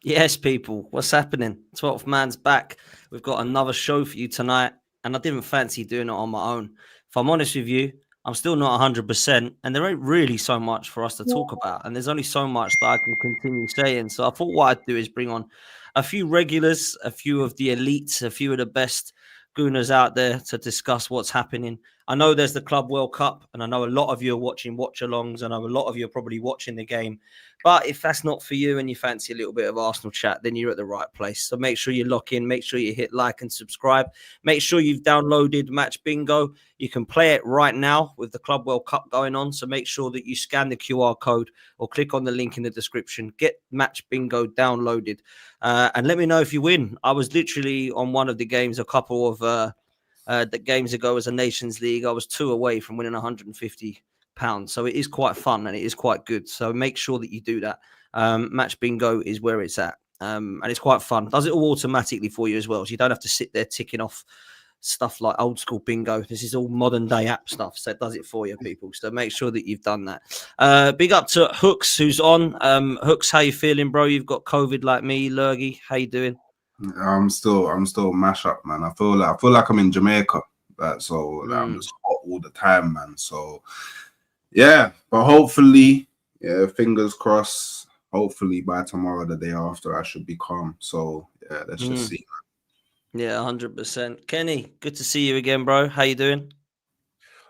Yes, people, what's happening? 12th man's back. We've got another show for you tonight, and I didn't fancy doing it on my own. If I'm honest with you, I'm still not 100%, and there ain't really so much for us to talk about, and there's only so much that I can continue saying. So I thought what I'd do is bring on a few regulars, a few of the elites, a few of the best gooners out there to discuss what's happening. I know there's the Club World Cup, and I know a lot of you are watching watch-alongs, and I know a lot of you are probably watching the game. But if that's not for you and you fancy a little bit of Arsenal chat, then you're at the right place. So make sure you lock in. Make sure you hit like and subscribe. Make sure you've downloaded Match Bingo. You can play it right now with the Club World Cup going on. So make sure that you scan the QR code or click on the link in the description. Get Match Bingo downloaded. And let me know if you win. I was literally on one of the games a couple of the games ago as a Nations League. I was 2 away from winning £150. So it is quite fun and it is quite good. So make sure that you do that. Match Bingo is where it's at. And it's quite fun. Does it all automatically for you as well. So you don't have to sit there ticking off stuff like old school bingo. This is all modern day app stuff. So it does it for you, people. So make sure that you've done that. Big up to Hooks, who's on. Hooks, how you feeling, bro? You've got COVID like me, Lurgy. How you doing? I'm still mash up, man. I feel like I'm in Jamaica. I'm just hot all the time, man. So yeah, but hopefully, fingers crossed. Hopefully by tomorrow, the day after, I should be calm. So yeah, let's just see. Yeah, 100%. Kenny, good to see you again, bro. How you doing?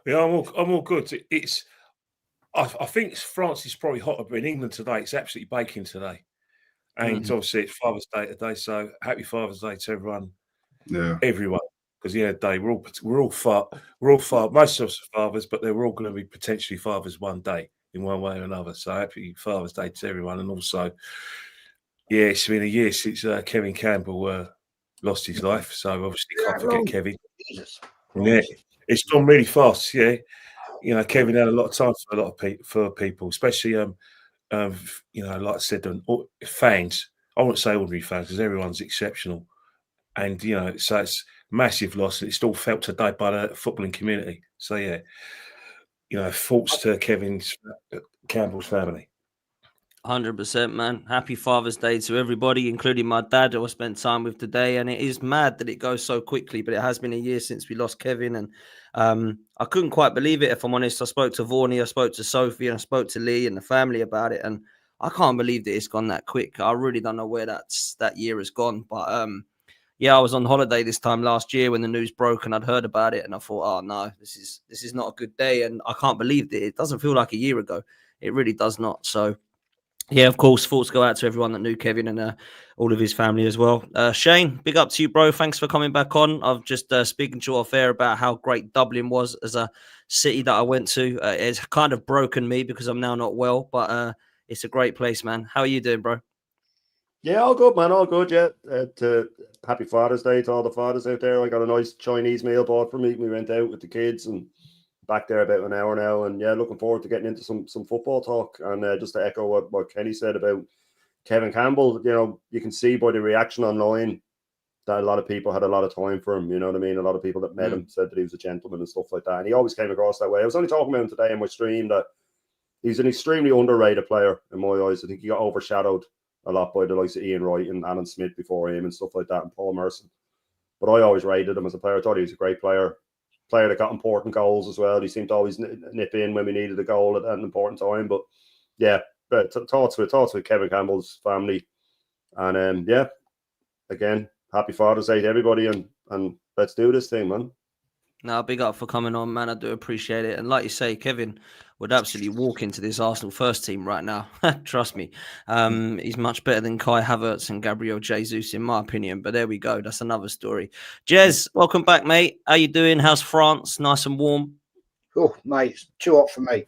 Yeah, I'm all good. I think France is probably hotter, but in England today, it's absolutely baking today. And obviously it's Father's Day today, so happy Father's Day to everyone. Yeah, everyone. Because the end of the day, we're all fathers. Most of us are fathers, but they're all going to be potentially fathers one day in one way or another. So happy Father's Day to everyone. And also, yeah, it's been a year since Kevin Campbell lost his life. So obviously, can't forget Kevin. Jesus. Yeah, it's gone really fast. Yeah, you know, Kevin had a lot of time for a lot of people, especially you know, like I said, fans. I won't say ordinary fans because everyone's exceptional, and you know, so it's massive loss. It's still felt today by the footballing community. So yeah, you know, thoughts to Campbell's family. 100%, man. Happy Father's Day to everybody, including my dad, who I spent time with today. And it is mad that it goes so quickly, but it has been a year since we lost Kevin. And I couldn't quite believe it, if I'm honest. I spoke to Vorney, I spoke to Sophie, and I spoke to Lee and the family about it. And I can't believe that it's gone that quick. I really don't know where that year has gone. But yeah, I was on holiday this time last year when the news broke, and I'd heard about it. And I thought, oh, no, this is not a good day. And I can't believe that it doesn't feel like a year ago. It really does not. So, yeah, of course, thoughts go out to everyone that knew Kevin and all of his family as well. Shane, big up to you, bro. Thanks for coming back on. I've just speaking to you off air about how great Dublin was as a city that I went to. It's kind of broken me because I'm now not well, but it's a great place, man. How are you doing, bro? Yeah, all good, man. All good, yeah. Happy Father's Day to all the fathers out there. I got a nice Chinese meal bought for me. We went out with the kids and back there about an hour now, and yeah, looking forward to getting into some football talk. And just to echo what Kenny said about Kevin Campbell, you know, you can see by the reaction online that a lot of people had a lot of time for him. You know what I mean? A lot of people that met him said that he was a gentleman and stuff like that, and he always came across that way. I was only talking about him today in my stream that he's an extremely underrated player in my eyes. I think he got overshadowed a lot by the likes of Ian Wright and Alan Smith before him and stuff like that, and Paul Merson. But I always rated him as a player. I thought he was a great player that got important goals as well. He seemed to always nip in when we needed a goal at an important time. But yeah, thoughts with Kevin Campbell's family. And yeah, again, happy Father's Day to everybody, and let's do this thing, man. No, big up for coming on, man. I do appreciate it. And like you say, Kevin would absolutely walk into this Arsenal first team right now. Trust me. He's much better than Kai Havertz and Gabriel Jesus, in my opinion. But there we go. That's another story. Jez, welcome back, mate. How you doing? How's France? Nice and warm? Oh, mate, it's too hot for me.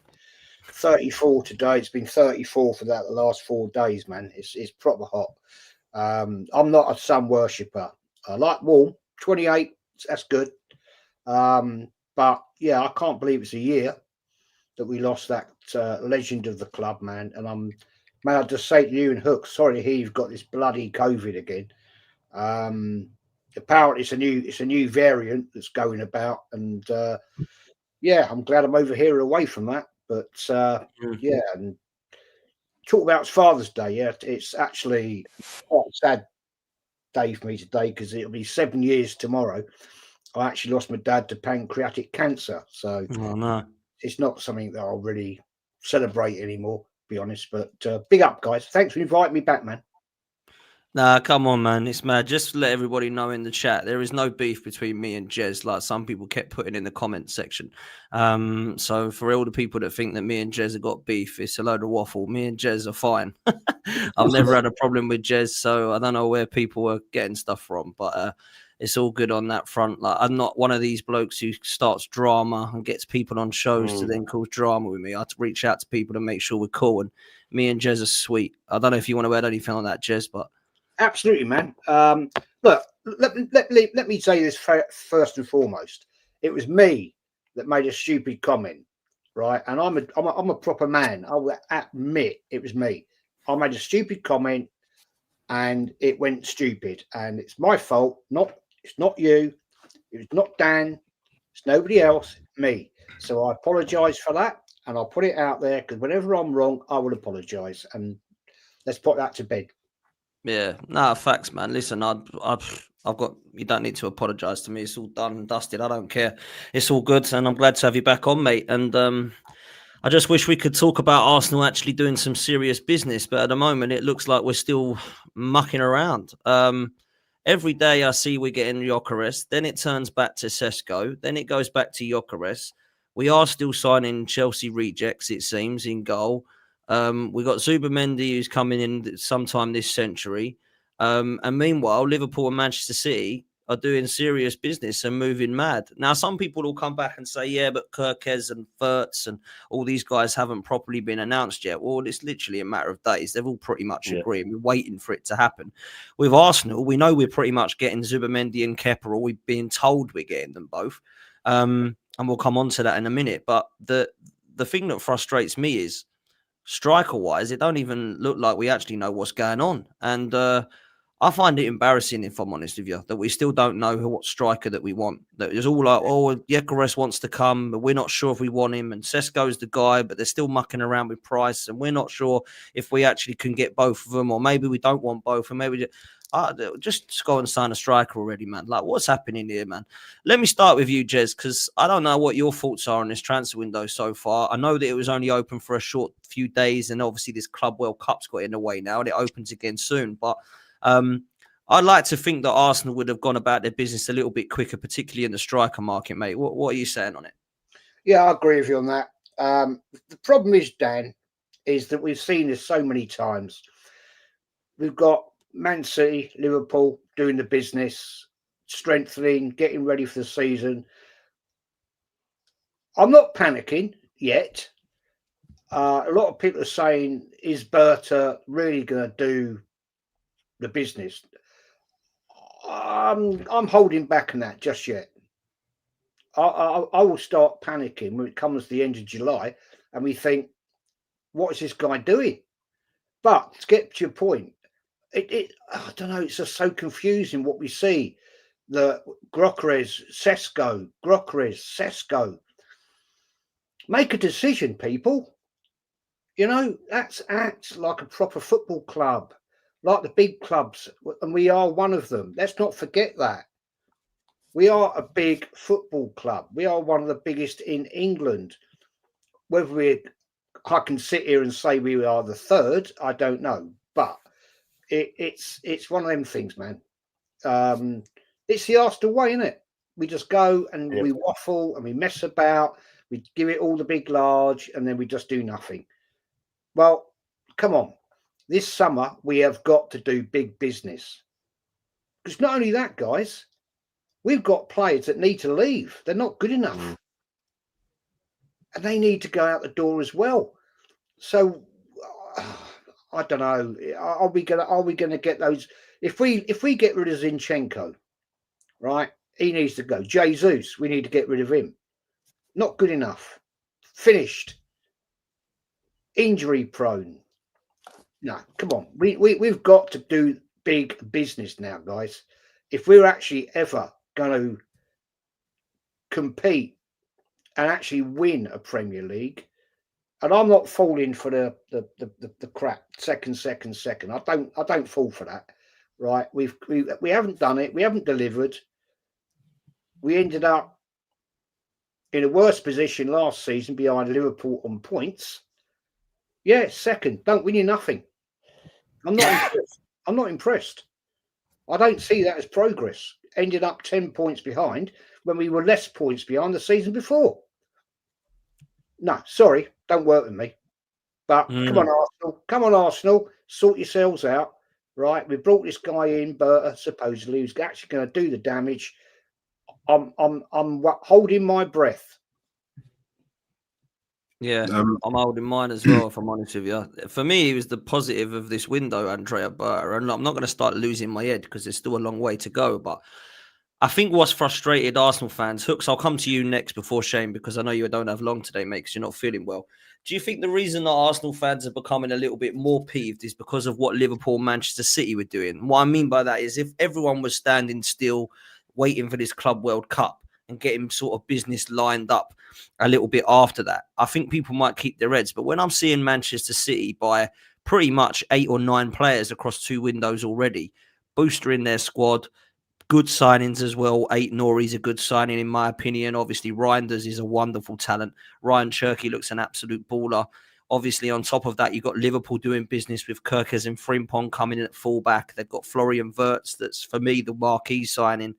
34 today. It's been 34 for the last 4 days, man. It's proper hot. I'm not a sun worshipper. I like warm. 28, that's good. But yeah, I can't believe it's a year that we lost that legend of the club, man. And may I just say to you and Hook, sorry to hear you've got this bloody COVID again. Apparently it's a new variant that's going about, and yeah, I'm glad I'm over here away from that. But yeah, and talk about Father's Day. Yeah, it's actually quite a sad day for me today because it'll be 7 years tomorrow. I actually lost my dad to pancreatic cancer, so Oh no. it's not something that I'll really celebrate anymore, to be honest. But big up, guys. Thanks for inviting me back, man. Nah, come on, man. It's mad. Just to let everybody know in the chat, there is no beef between me and Jez, like some people kept putting in the comment section. So for all the people that think that me and Jez have got beef, it's a load of waffle. Me and Jez are fine. I've never had a problem with Jez, so I don't know where people are getting stuff from, but it's all good on that front. Like, I'm not one of these blokes who starts drama and gets people on shows to then cause drama with me. I have to reach out to people to make sure we're cool, and me and Jez are sweet. I don't know if you want to add anything on that, Jez, but Absolutely, man. Look, let me say this first and foremost. It was me that made a stupid comment, right? And I'm a proper man. I will admit it was me. I made a stupid comment, and it went stupid, and it's my fault. It's not you. It's not Dan. It's nobody else. Me. So I apologise for that, and I'll put it out there because whenever I'm wrong, I will apologise, and let's put that to bed. yeah, no, facts, man. Listen, I've got. You don't need to apologise to me. It's all done and dusted. I don't care. It's all good, and I'm glad to have you back on, mate. And I just wish we could talk about Arsenal actually doing some serious business, but at the moment, it looks like we're still mucking around. Every day I see we're getting Gyokeres, then it turns back to Sesko, then it goes back to Gyokeres. We are still signing Chelsea rejects, it seems, in goal. We got Zubamendi who's coming in sometime this century. And meanwhile, Liverpool and Manchester City are doing serious business and moving mad. Now, some people will come back and say, yeah, but Gyokeres and Verts and all these guys haven't properly been announced yet. Well, it's literally a matter of days. They've all pretty much agreed. We're waiting for it to happen. With Arsenal, we know we're pretty much getting Zubamendi and Kepa, or we've been told we're getting them both. And we'll come on to that in a minute. But the thing that frustrates me is, striker-wise, it don't even look like we actually know what's going on. And I find it embarrassing, if I'm honest with you, that we still don't know what striker that we want. That it's all like, oh, Gyokeres wants to come, but we're not sure if we want him. And Sesko's the guy, but they're still mucking around with price. And we're not sure if we actually can get both of them, or maybe we don't want both. And maybe just go and sign a striker already, man. Like, what's happening here, man? Let me start with you, Jez, because I don't know what your thoughts are on this transfer window so far. I know that it was only open for a short few days, and obviously this Club World Cup's got in the way now, and it opens again soon. But I'd like to think that Arsenal would have gone about their business a little bit quicker, particularly in the striker market, mate. What are you saying on it? Yeah, I agree with you on that. The problem is, Dan, is that we've seen this so many times. We've got Man City, Liverpool doing the business, strengthening, getting ready for the season. I'm not panicking yet. A lot of people are saying, is Berta really going to do the business? I'm holding back on that just yet. I will start panicking when it comes to the end of July and we think, what is this guy doing? But to get to your point, I don't know, it's just so confusing what we see. The Gyokeres, Sesko. Make a decision, people. You know, that's acts like a proper football club, like the big clubs, and we are one of them. Let's not forget that. We are a big football club. We are one of the biggest in England. Whether I can sit here and say we are the third, I don't know. But it's one of them things, man. It's the Arsenal way, isn't it? We just go and we waffle and we mess about. We give it all the big large, and then we just do nothing. Well, come on. This summer, we have got to do big business. Because not only that, guys, we've got players that need to leave. They're not good enough. And they need to go out the door as well. So, I don't know. Are we gonna get those? If we get rid of Zinchenko, right? He needs to go. Jesus, we need to get rid of him. Not good enough. Finished. Injury prone. No, come on. We've got to do big business now, guys. If we're actually ever going to compete and actually win a Premier League, And I'm not falling for the crap. Second. I don't fall for that. Right? We haven't done it. We haven't delivered. We ended up in a worse position last season behind Liverpool on points. Yeah, second. Don't win you nothing. I'm not impressed. I'm not impressed. I don't see that as progress. Ended up 10 points behind when we were less points behind the season before. No, sorry, don't work with me. But come on, Arsenal. Come on, Arsenal. Sort yourselves out. Right? We brought this guy in, Berta, supposedly, who's actually going to do the damage. I'm holding my breath. Yeah, I'm holding mine as well, if I'm honest with you. For me, it was the positive of this window, Andrea Berta. And I'm not going to start losing my head because there's still a long way to go. But I think what's frustrated Arsenal fans, Hooks, I'll come to you next before Shane, because I know you don't have long today, mate, because you're not feeling well. Do you think the reason that Arsenal fans are becoming a little bit more peeved is because of what Liverpool, Manchester City were doing? What I mean by that is if everyone was standing still, waiting for this Club World Cup and getting sort of business lined up a little bit after that, I think people might keep their heads. But when I'm seeing Manchester City buy pretty much 8 or 9 players across 2 windows already, boostering their squad, good signings as well. Ait-Nouri's a good signing, in my opinion. Obviously, Reinders is a wonderful talent. Ryan Cherky looks an absolute baller. Obviously, on top of that, you've got Liverpool doing business with Gyokeres and Frimpong coming in at fullback. They've got Florian Wirtz. That's, for me, the marquee signing.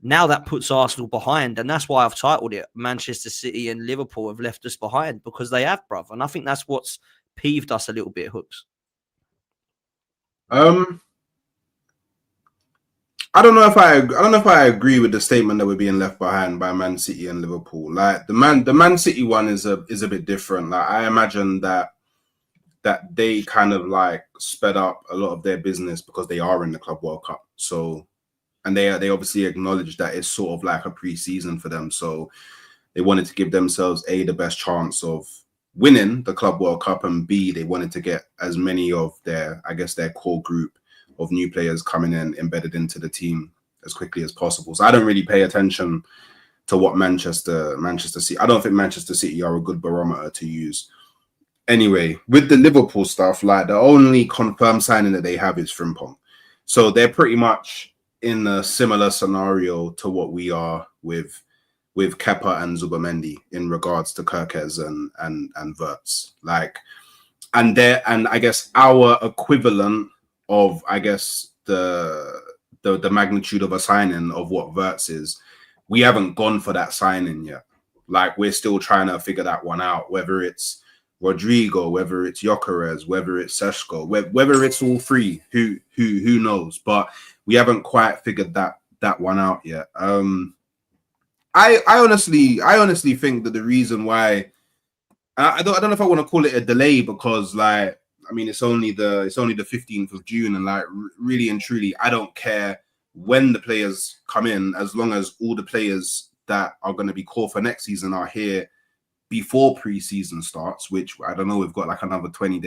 Now that puts Arsenal behind, and that's why I've titled it Manchester City and Liverpool have left us behind, because they have, bruv. And I think that's what's peeved us a little bit, Hooks. I don't know if I agree with the statement that we're being left behind by Man City and Liverpool. Like the Man City one is a bit different. Like I imagine that they kind of like sped up a lot of their business because they are in the Club World Cup. So, and they obviously acknowledge that it's sort of like a pre-season for them. So they wanted to give themselves A, the best chance of winning the Club World Cup, and B, they wanted to get as many of their core group of new players coming in, embedded into the team as quickly as possible. So I don't really pay attention to what Manchester City. I don't think Manchester City are a good barometer to use. Anyway, with the Liverpool stuff, like the only confirmed signing that they have is Frimpong. So they're pretty much in a similar scenario to what we are with Kepa and Zubamendi in regards to Gyokeres and Wirtz. Like, and I guess our equivalent of, I guess, the magnitude of a signing of what Wirtz is, we haven't gone for that signing yet. Like, we're still trying to figure that one out, whether it's Rodrigo, whether it's Gyokeres, whether it's Sesko, whether it's all three, who knows? But we haven't quite figured that one out yet. I honestly think that the reason why I don't know if I want to call it a delay, because like, I mean, it's only the 15th of June, and like really and truly, I don't care when the players come in, as long as all the players that are going to be called for next season are here before pre-season starts, which I don't know, we've got like another 20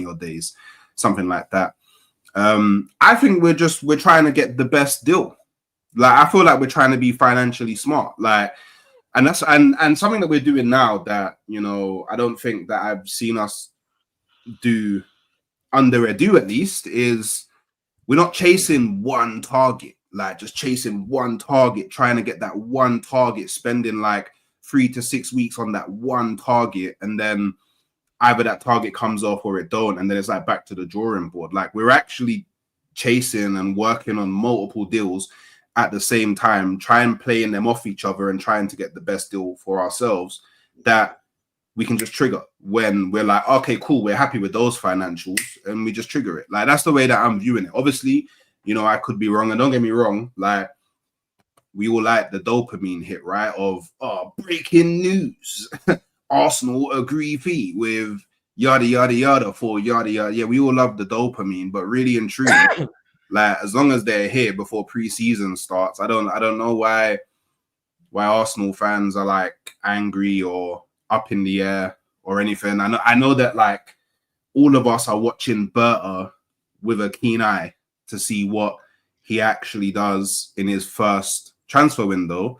odd days, something like that. I think we're trying to get the best deal. Like, I feel like we're trying to be financially smart. Like, and that's and something that we're doing now that, you know, I don't think that I've seen us do under Edu, at least, is we're not chasing one target, like just chasing one target, trying to get that one target, spending like 3 to 6 weeks on that one target, and then either that target comes off or it don't, and then it's like back to the drawing board. Like, we're actually chasing and working on multiple deals at the same time, trying playing them off each other and trying to get the best deal for ourselves that we can just trigger when we're like, okay, cool, we're happy with those financials, and we just trigger it. Like, that's the way that I'm viewing it. Obviously, you know, I could be wrong, and don't get me wrong, like, we all like the dopamine hit, right? Of breaking news. Arsenal agree fee with yada yada yada for yada yada. Yeah, we all love the dopamine, but really and truly, like, as long as they're here before pre-season starts, I don't know why Arsenal fans are like angry or up in the air or anything. I know that like all of us are watching Berta with a keen eye to see what he actually does in his first transfer window,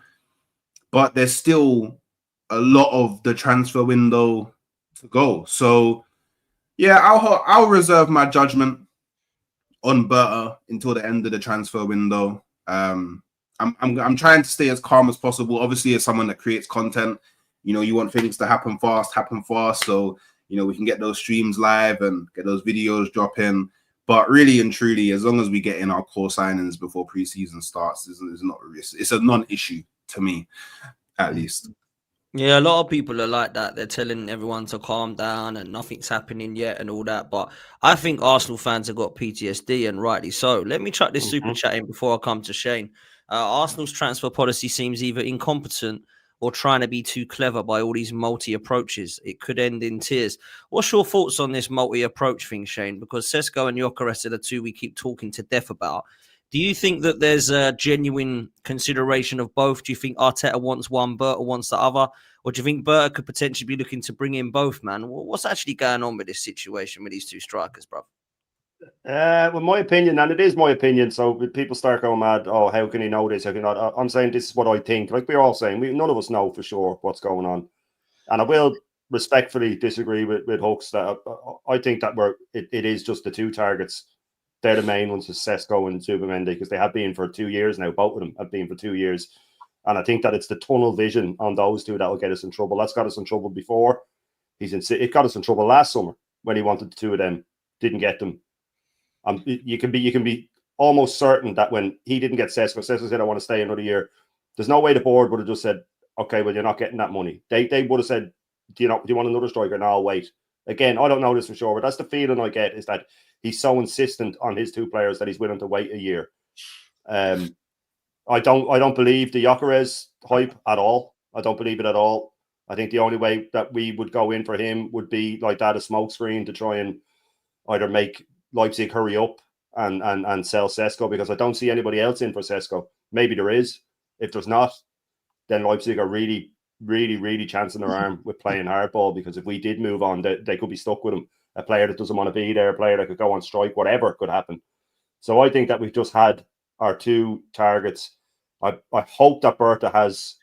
but there's still a lot of the transfer window to go. So yeah, I'll reserve my judgment on Berta until the end of the transfer window. I'm trying to stay as calm as possible. Obviously, as someone that creates content, you know, you want things to happen fast. So, you know, we can get those streams live and get those videos dropping. But really and truly, as long as we get in our core signings before preseason starts, it's a non-issue to me, at least. Yeah, a lot of people are like that. They're telling everyone to calm down and nothing's happening yet and all that. But I think Arsenal fans have got PTSD, and rightly so. Let me chuck this super chat in before I come to Shane. Arsenal's transfer policy seems either incompetent or trying to be too clever by all these multi-approaches. It could end in tears. What's your thoughts on this multi-approach thing, Shane? Because Sesko and Gyokeres are the two we keep talking to death about. Do you think that there's a genuine consideration of both? Do you think Arteta wants one, Berta wants the other? Or do you think Berta could potentially be looking to bring in both, man? What's actually going on with this situation with these two strikers, bro? Well, my opinion, and it is my opinion, so people start going mad, oh, how can he know this? How can not? I'm saying this is what I think. Like we're all saying, none of us know for sure what's going on. And I will respectfully disagree with Hooks that I think that it is just the two targets. They're the main ones, Sesko and Zubimendi, because they have been for 2 years now. Both of them have been for 2 years. And I think that it's the tunnel vision on those two that will get us in trouble. That's got us in trouble before. It got us in trouble last summer when he wanted the two of them, didn't get them. You can be almost certain that when he didn't get Sesko said, I want to stay another year. There's no way the board would have just said, okay, well, you're not getting that money. They would have said, do you want another striker? No, I'll wait. Again, I don't know this for sure, but that's the feeling I get, is that he's so insistent on his two players that he's willing to wait a year. I don't believe the Gyokeres hype at all. I don't believe it at all. I think the only way that we would go in for him would be like that, a smokescreen to try and either make Leipzig hurry up and sell Sesko, because I don't see anybody else in for Sesko. Maybe there is. If there's not, then Leipzig are really, really, really chancing their arm with playing hardball, because if we did move on, they could be stuck with him. A player that doesn't want to be there, a player that could go on strike, whatever could happen. So I think that we've just had our two targets. I hope that Berta has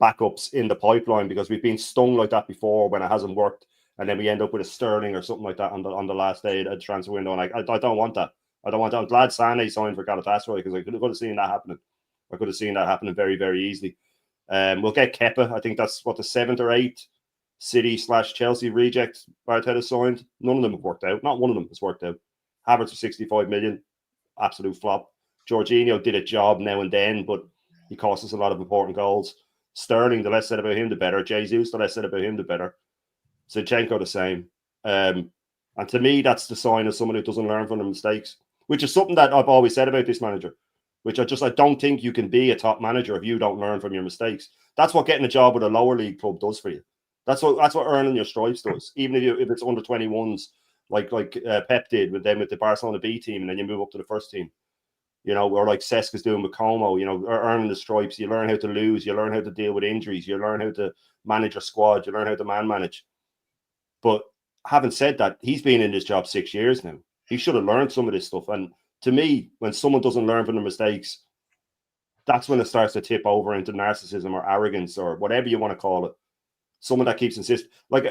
backups in the pipeline, because we've been stung like that before when it hasn't worked, and then we end up with a Sterling or something like that on the last day of the transfer window. And I don't want that. I don't want that. I'm glad Sané signed for Galatasaray, because I could have seen that happening. I could have seen that happening very, very easily. We'll get Kepa. I think that's what, the 7th or 8th City/Chelsea reject Arteta signed. None of them have worked out. Not one of them has worked out. Havertz for 65 million, absolute flop. Jorginho did a job now and then, but he cost us a lot of important goals. Sterling, the less said about him, the better. Jesus, the less said about him, the better. Zinchenko, the same. And to me, that's the sign of someone who doesn't learn from their mistakes, which is something that I've always said about this manager, which I don't think you can be a top manager if you don't learn from your mistakes. That's what getting a job with a lower league club does for you. That's what earning your stripes does. Even if it's under 21s, like Pep did with the Barcelona B team, and then you move up to the first team. You know, or like Sesko's doing with Como, you know, earning the stripes. You learn how to lose. You learn how to deal with injuries. You learn how to manage your squad. You learn how to man manage. But having said that, he's been in this job 6 years now. He should have learned some of this stuff. And to me, when someone doesn't learn from their mistakes, that's when it starts to tip over into narcissism or arrogance or whatever you want to call it. Someone that keeps insisting. Like,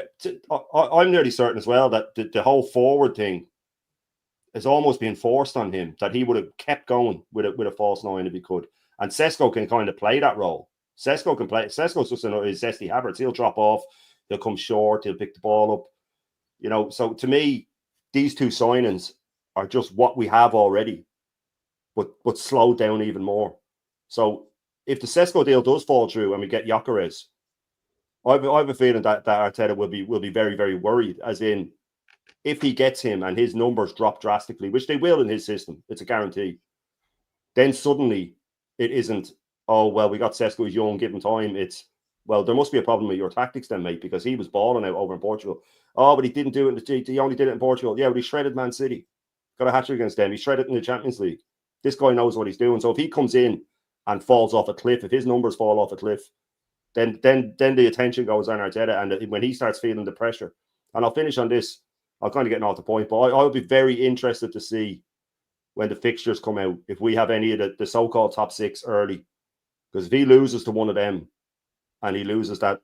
I'm nearly certain as well that the whole forward thing is almost being forced on him, that he would have kept going with a false 9 if he could. And Sesko can kind of play that role. Sesko can play. Sesko's just his zesty Havertz. He'll drop off. He'll come short. He'll pick the ball up. You know, so to me, these two signings are just what we have already, but slowed down even more. So if the Sesko deal does fall through and we get Gyokeres, I have a feeling that Arteta will be very, very worried, as in, if he gets him and his numbers drop drastically, which they will in his system, it's a guarantee, then suddenly it isn't, oh, well, we got Sesko, he's young, give him time. It's, well, there must be a problem with your tactics then, mate, because he was balling out over in Portugal. Oh, but he didn't do it. He only did it in Portugal. Yeah, but he shredded Man City. Got a hat-trick against them. He shredded in the Champions League. This guy knows what he's doing. So if he comes in and falls off a cliff, if his numbers fall off a cliff, then the attention goes on Arteta, and when he starts feeling the pressure. And I'll finish on this. I'm kind of getting off the point, but I would be very interested to see when the fixtures come out, if we have any of the so-called top 6 early. Because if he loses to one of them and he loses that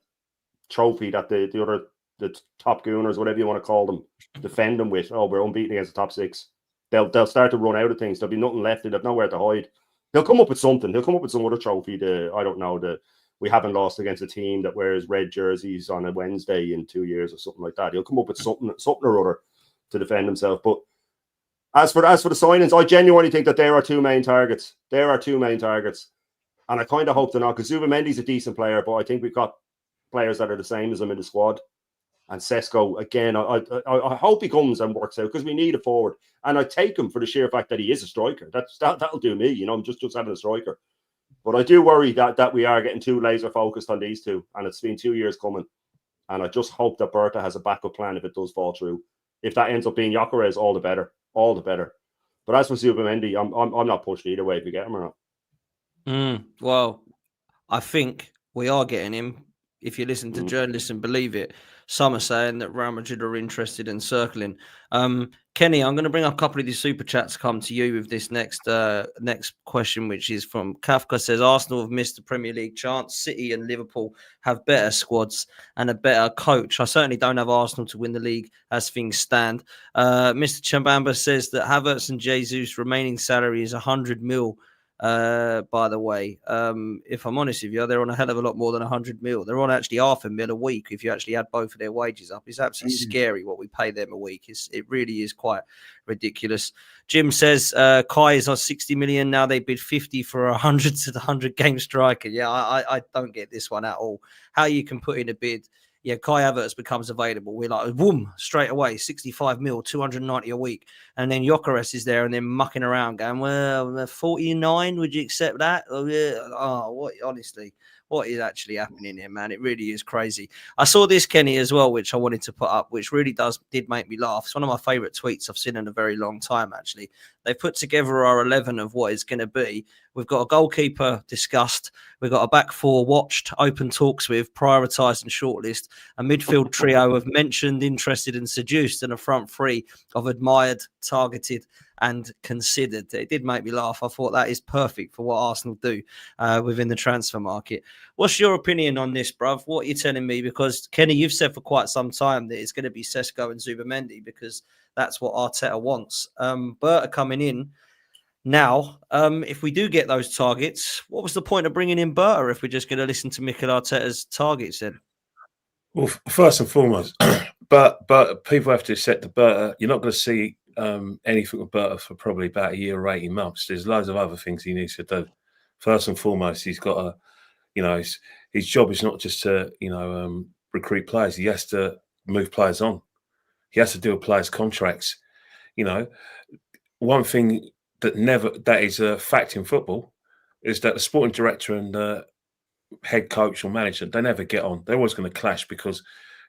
trophy that the other the top gooners, whatever you want to call them, defend them with, oh, we're unbeaten against the top 6. They'll start to run out of things. There'll be nothing left. They'll have nowhere to hide. He'll come up with something. He'll come up with some other trophy. I don't know. We haven't lost against a team that wears red jerseys on a Wednesday in 2 years or something like that. He'll come up with something or other to defend himself. But as for the signings, I genuinely think that there are 2 main targets. There are 2 main targets. And I kind of hope they're not, because Zubamendi's a decent player, but I think we've got players that are the same as him in the squad. And Sesko, again, I hope he comes and works out, because we need a forward. And I take him for the sheer fact that he is a striker. That'll do me, I'm just having a striker. But I do worry that we are getting too laser focused on these 2, and it's been 2 years coming. And I just hope that Berta has a backup plan if it does fall through. If that ends up being Gyokeres, all the better. But as for Zubamendi, I'm not pushed either way if you get him or not. Well, I think we are getting him. If you listen to journalists and believe it, some are saying that Real Madrid are interested in circling. Kenny, I'm going to bring up a couple of these super chats come to you with this next question, which is from Kafka. Says Arsenal have missed the Premier League chance. City and Liverpool have better squads and a better coach. I certainly don't have Arsenal to win the league as things stand. Mr. Chambamba says that Havertz and Jesus' remaining salary is 100 mil. By the way, if I'm honest with you, they're on a hell of a lot more than 100 mil. They're on actually $500,000 a week if you actually add both of their wages up. It's absolutely scary what we pay them a week. It really is quite ridiculous. Jim says Kai is on 60 million now. They bid 50 for 100 to the 100 game striker. Yeah, I don't get this one at all. How you can put in a bid. Yeah, Kai Havertz becomes available. We're like, boom, straight away, 65 mil, 290 a week. And then Gyokeres is there and then mucking around going, well, 49, would you accept that? Oh, yeah. Oh, what, honestly, what is actually happening here, man? It really is crazy. I saw this, Kenny, as well, which I wanted to put up, which really did make me laugh. It's one of my favourite tweets I've seen in a very long time, actually. They put together our 11 of what it's going to be. We've got a goalkeeper discussed. We've got a back 4 watched, open talks with, prioritised and shortlist. A midfield trio of mentioned, interested and seduced, and a front 3 of admired, targeted and considered. It did make me laugh. I thought that is perfect for what Arsenal do within the transfer market. What's your opinion on this, bruv? What are you telling me? Because, Kenny, you've said for quite some time that it's going to be Sesko and Zubamendi because that's what Arteta wants. Berta coming in now. If we do get those targets, what was the point of bringing in Berta if we're just going to listen to Mikel Arteta's targets then? Well, first and foremost, but people have to accept the Berta. You're not going to see anything with Berta for probably about a year or 18 months. There's loads of other things he needs to do. First and foremost, he's got his job is not just to, recruit players. He has to move players on. He has to deal with players' contracts. One thing that is a fact in football is that the sporting director and the head coach or manager, they never get on. They're always going to clash because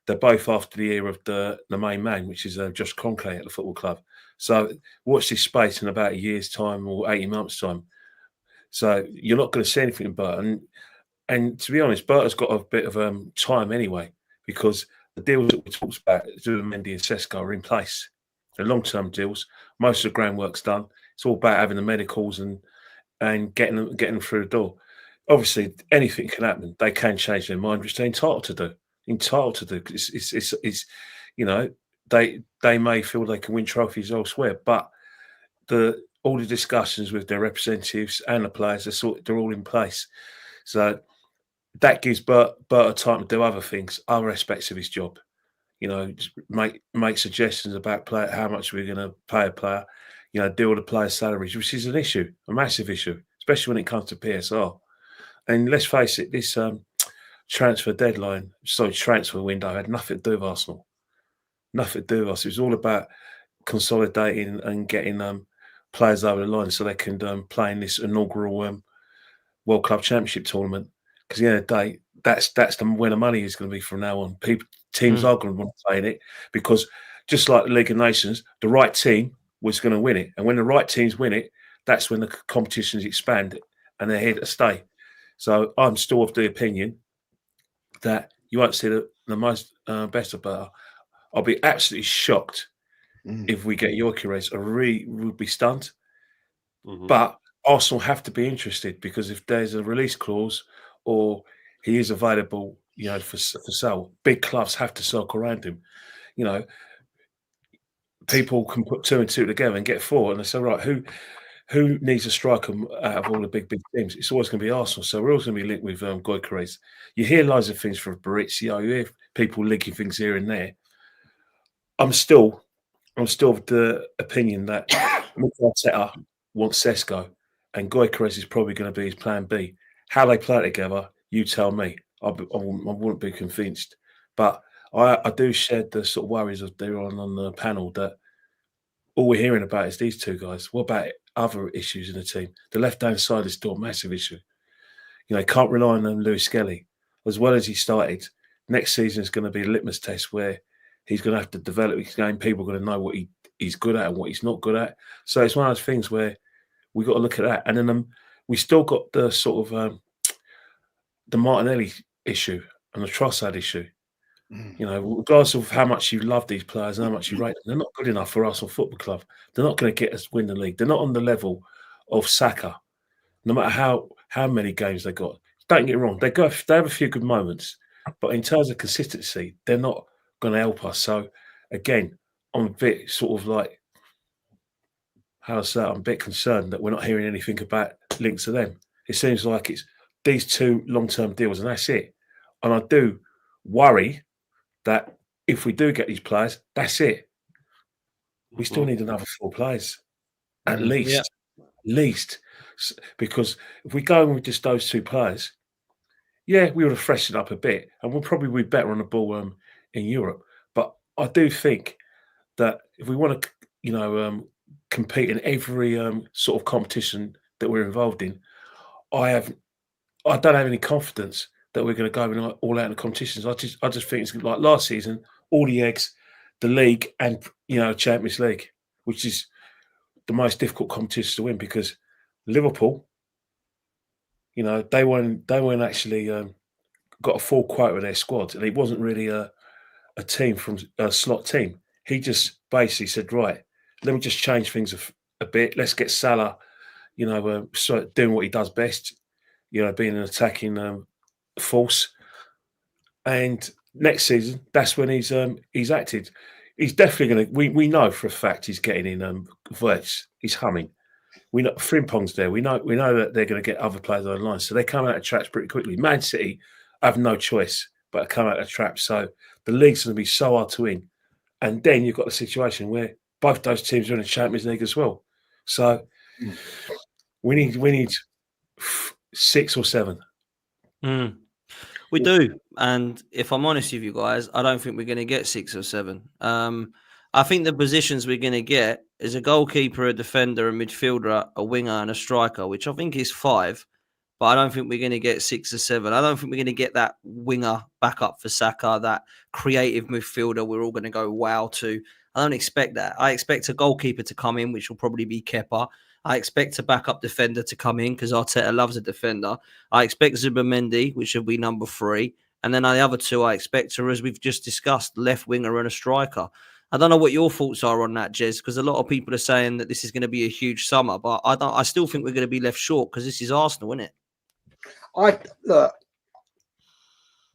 they're both after the ear of the main man, which is Josh Kroenke at the football club. So watch this space in about a year's time or 18 months' time. So you're not going to see anything in Berta. And to be honest, Berta's got a bit of time anyway because the deals that we talked about, Zubamendi and Sesko, are in place. They're long-term deals. Most of the groundwork's done. It's all about having the medicals and getting them through the door. Obviously, anything can happen. They can change their mind, which they're entitled to do. It's they may feel they can win trophies elsewhere, but all the discussions with their representatives and the players they're all in place. So that gives Berta time to do other things, other aspects of his job. Just make suggestions about how much we're going to pay a player. Deal with the players' salaries, which is an issue, a massive issue, especially when it comes to PSR. And let's face it, this transfer window had nothing to do with Arsenal. Nothing to do with us. It was all about consolidating and getting players over the line so they can play in this inaugural World Club Championship tournament. Because at the end of the day, that's where the money is going to be from now on. Teams are going to want to play in it because just like the League of Nations, the right team was going to win it. And when the right teams win it, that's when the competitions expand and they're here to stay. So I'm still of the opinion that you won't see the most best of Berta. I'll be absolutely shocked if we get Gyokeres. I really would be stunned. But Arsenal have to be interested because if there's a release clause or he is available for sale. Big clubs have to circle around him. People can put 2 and 2 together and get 4, and they say, right, who needs a striker out of all the big teams? It's always going to be Arsenal. So we're always going to be linked with Gyokeres. You hear loads of things from Maurizio. You hear people linking things here and there. I'm still of the opinion that Arteta wants Sesko, and Gyokeres is probably going to be his plan B. How they play it together, you tell me. I wouldn't be convinced. But I do share the sort of worries of they're on the panel that all we're hearing about is these two guys. What about other issues in the team? The left-hand side is still a massive issue. Can't rely on Lewis-Skelly. As well as he started, next season is going to be a litmus test where he's going to have to develop his game. People are going to know what he's good at and what he's not good at. So it's one of those things where we've got to look at that. And then we still got the sort of the Martinelli issue and the Trossard issue. Regardless of how much you love these players and how much you rate them, they're not good enough for Arsenal Football Club. They're not going to get us win the league. They're not on the level of Saka, no matter how many games they got. Don't get me wrong, they have a few good moments, but in terms of consistency, they're not going to help us. So again, I'm a bit sort of like, how to say it, I'm a bit concerned that we're not hearing anything about links to them. It seems like it's these 2 long-term deals and that's it. And I do worry that if we do get these players, that's it. We still need another 4 players, at least. Because if we go with just those 2 players, we would have freshened up a bit, and we'll probably be better on the ball in Europe. But I do think that if we want to, compete in every sort of competition that we're involved in, I don't have any confidence that we're going to go all out in the competitions. I just think it's like last season, all the eggs, the league, and Champions League, which is the most difficult competition to win because Liverpool, they weren't actually got a full quota of their squad, and it wasn't really a team from a slot team. He just basically said, right, let me just change things a bit. Let's get Salah, doing what he does best, being an attacking force. And next season, that's when he's acted. He's definitely going to. We know for a fact he's getting in Verts. He's humming. We know Frimpong's there. We know that they're going to get other players on the line, so they come out of traps pretty quickly. Man City have no choice but to come out of traps. So the league's going to be so hard to win, and then you've got the situation where both those teams are in the Champions League as well. So we need 6 or 7. We do, and if I'm honest with you guys, I don't think we're going to get 6 or 7. I think the positions we're going to get is a goalkeeper, a defender, a midfielder, a winger, and a striker, which I think is 5. But I don't think we're going to get 6 or 7. I don't think we're going to get that winger back up for Saka, that creative midfielder we're all going to go wow to. I don't expect that. I expect a goalkeeper to come in, which will probably be Kepa. I expect a backup defender to come in because Arteta loves a defender. I expect Zubimendi, which will be number 3. And then the other 2 I expect are, as we've just discussed, left winger and a striker. I don't know what your thoughts are on that, Jez, because a lot of people are saying that this is going to be a huge summer, but I still think we're going to be left short because this is Arsenal, isn't it? I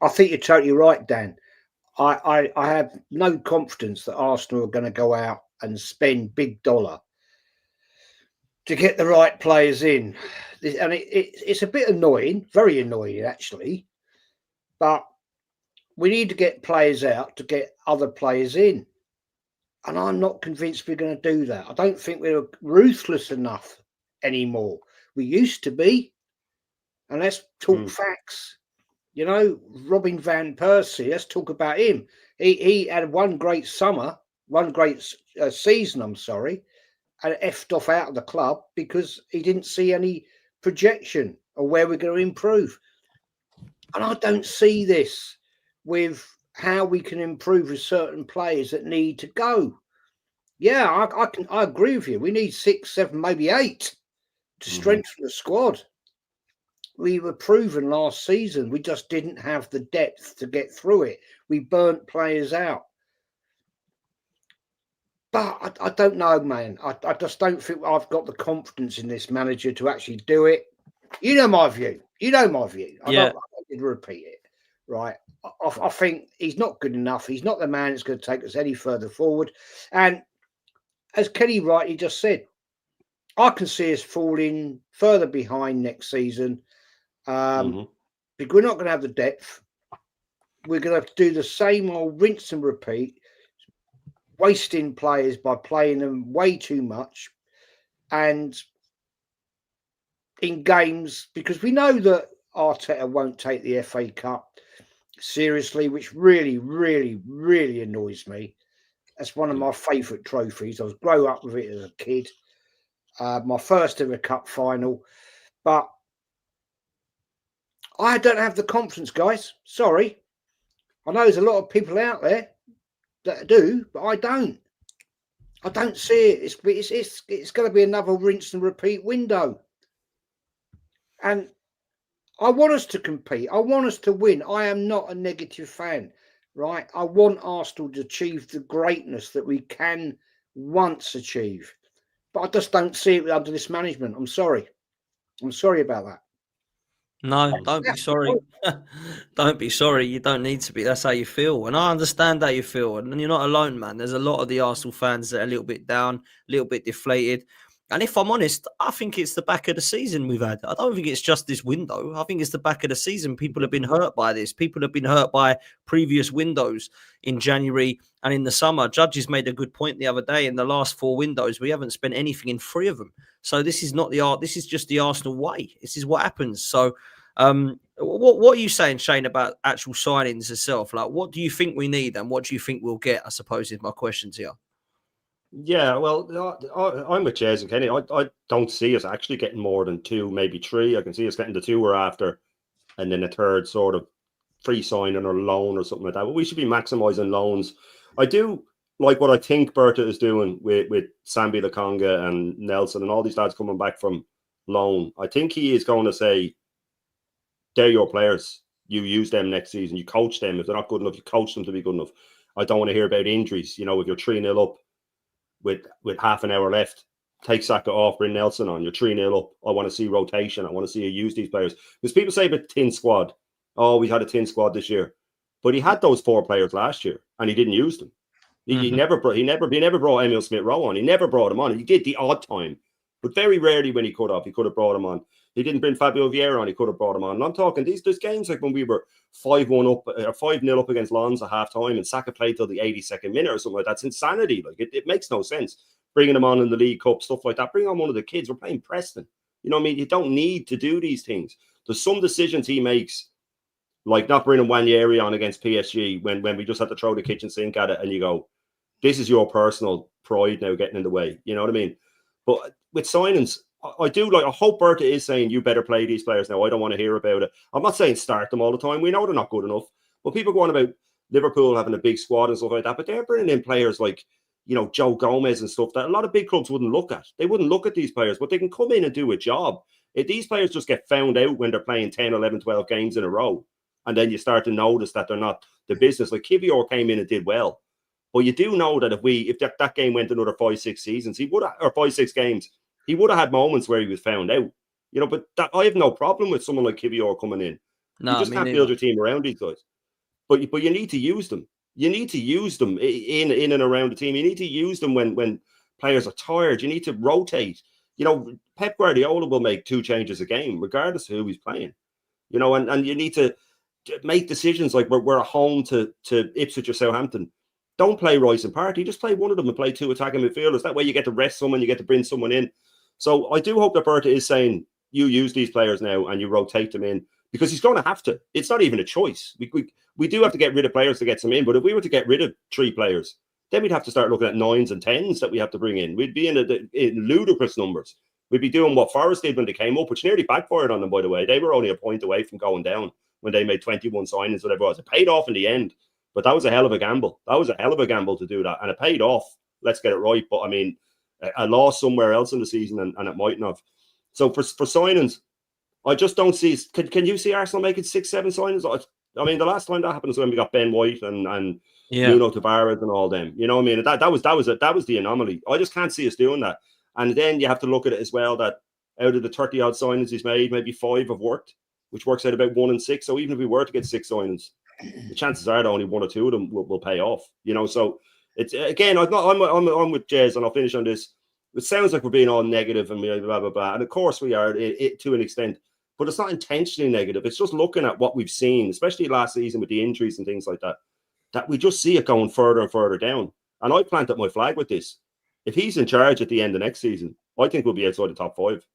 think you're totally right, Dan. I have no confidence that Arsenal are going to go out and spend big dollar to get the right players in. And it's a bit annoying, very annoying actually, but we need to get players out to get other players in. And I'm not convinced we're going to do that. I don't think we're ruthless enough anymore. We used to be. And let's talk facts. Robin van Persie, let's talk about him. He had one great summer, one great season, and effed off out of the club because he didn't see any projection of where we're going to improve. And I don't see this with how we can improve with certain players that need to go. Yeah, I agree with you. We need 6, 7, maybe 8 to strengthen the squad. We were proven last season. We just didn't have the depth to get through it. We burnt players out. But I don't know, man. I just don't think I've got the confidence in this manager to actually do it. You know my view. I don't need to repeat it. right? I think he's not good enough. He's not the man that's going to take us any further forward. And as Kenny rightly just said, I can see us falling further behind next season because we're not going to have the depth. We're going to have to do the same old rinse and repeat, wasting players by playing them way too much. And in games, because we know that Arteta won't take the FA Cup seriously, which really, really, really annoys me. That's one of my favourite trophies. I was grew up with it as a kid. My first ever cup final. But I don't have the confidence, guys. Sorry. I know there's a lot of people out there that do, but I don't. I don't see it. It's going to be another rinse and repeat window. And I want us to compete. I want us to win. I am not a negative fan, right? I want Arsenal to achieve the greatness that we can once achieve. But I just don't see it under this management. I'm sorry. I'm sorry about that. No, don't be sorry. Don't be sorry. You don't need to be. That's how you feel. And I understand how you feel. And you're not alone, man. There's a lot of the Arsenal fans that are a little bit down, a little bit deflated. And if I'm honest, I think it's the back of the season we've had. I don't think it's just this window. I think it's the back of the season. People have been hurt by this. People have been hurt by previous windows in January and in the summer. Judges made a good point the other day. In the last 4 windows, we haven't spent anything in 3 of them. So this is not the art. This is just the Arsenal way. This is what happens. So what are you saying, Shane, about actual signings itself? Like, what do you think we need and what do you think we'll get, I suppose, is my questions here. Yeah, well, I'm with Jez and Kenny. I don't see us actually getting more than 2, maybe 3. I can see us getting the 2 we're after, and then a third sort of free signing or loan or something like that. But we should be maximising loans. I do like what I think Berta is doing with Sambi Lokonga and Nelson and all these lads coming back from loan. I think he is going to say, they're your players. You use them next season. You coach them. If they're not good enough, you coach them to be good enough. I don't want to hear about injuries. You know, if you're 3-0 up, with half an hour left, take Saka off, bring Nelson on. You're 3-0 up. I want to see rotation. I want to see you use these players. Because people say about thin squad. Oh, we had a thin squad this year. But he had those 4 players last year and he didn't use them. He never brought Emil Smith-Rowe on. He never brought him on. He did the odd time. But very rarely when he could have brought him on. He didn't bring Fabio Vieira on. He could have brought him on. And I'm talking there's games like when we were 5-1 up or 5-0 up against Lons at half time and Saka played till the 82nd minute or something like that. That's insanity. Like it makes no sense. Bringing him on in the League Cup, stuff like that. Bring on one of the kids. We're playing Preston. You know what I mean? You don't need to do these things. There's some decisions he makes, like not bringing Wanyeri on against PSG when we just had to throw the kitchen sink at it and you go, this is your personal pride now getting in the way. You know what I mean? But with signings, I hope Berta is saying you better play these players now. I don't want to hear about it. I'm not saying start them all the time. We know they're not good enough. But people go on about Liverpool having a big squad and stuff like that. But they're bringing in players like, you know, Joe Gomez and stuff that a lot of big clubs wouldn't look at. They wouldn't look at these players, but they can come in and do a job. If these players just get found out when they're playing 10, 11, 12 games in a row, and then you start to notice that they're not the business. Like Kivior came in and did well. But you do know that if that game went another 5-6 seasons, he would have, or 5-6 games, he would have had moments where he was found out, you know. But I have no problem with someone like Kivior coming in. No, you just can't build your team around these guys. But you need to use them. You need to use them in and around the team. You need to use them when players are tired. You need to rotate. You know, Pep Guardiola will make 2 changes a game, regardless of who he's playing. You know, and you need to make decisions like we're at home to Ipswich or Southampton. Don't play Royce and Partey. Just play one of them and play 2 attacking midfielders. That way you get to rest someone, you get to bring someone in. So I do hope that Berta is saying you use these players now and you rotate them in because he's going to have to. It's not even a choice. We do have to get rid of players to get some in. But if we were to get rid of 3 players, then we'd have to start looking at 9s and 10s that we have to bring in. We'd be in ludicrous numbers. We'd be doing what Forest did when they came up, which nearly backfired on them, by the way. They were only a point away from going down when they made 21 signings, whatever it was. It paid off in the end. But that was a hell of a gamble. That was a hell of a gamble to do that. And it paid off. Let's get it right. But, I mean, I lost somewhere else in the season and it mightn't have. So for signings, I just don't see... Can you see Arsenal making 6-7 signings? I mean, the last time that happened was when we got Ben White and Nuno Tavares and all them. You know what I mean? That was the anomaly. I just can't see us doing that. And then you have to look at it as well that out of the 30-odd signings he's made, maybe 5 have worked, which works out about 1 in 6. So even if we were to get 6 signings, the chances are that only one or two of them will pay off. You know, so it's again, I'm with Jez, and I'll finish on this. It sounds like we're being all negative and blah blah blah, and of course we are it to an extent, but it's not intentionally negative. It's just looking at what we've seen, especially last season with the injuries and things like that, that we just see it going further and further down. And I planted my flag with this. If he's in charge at the end of next season, I think we'll be outside the top 5.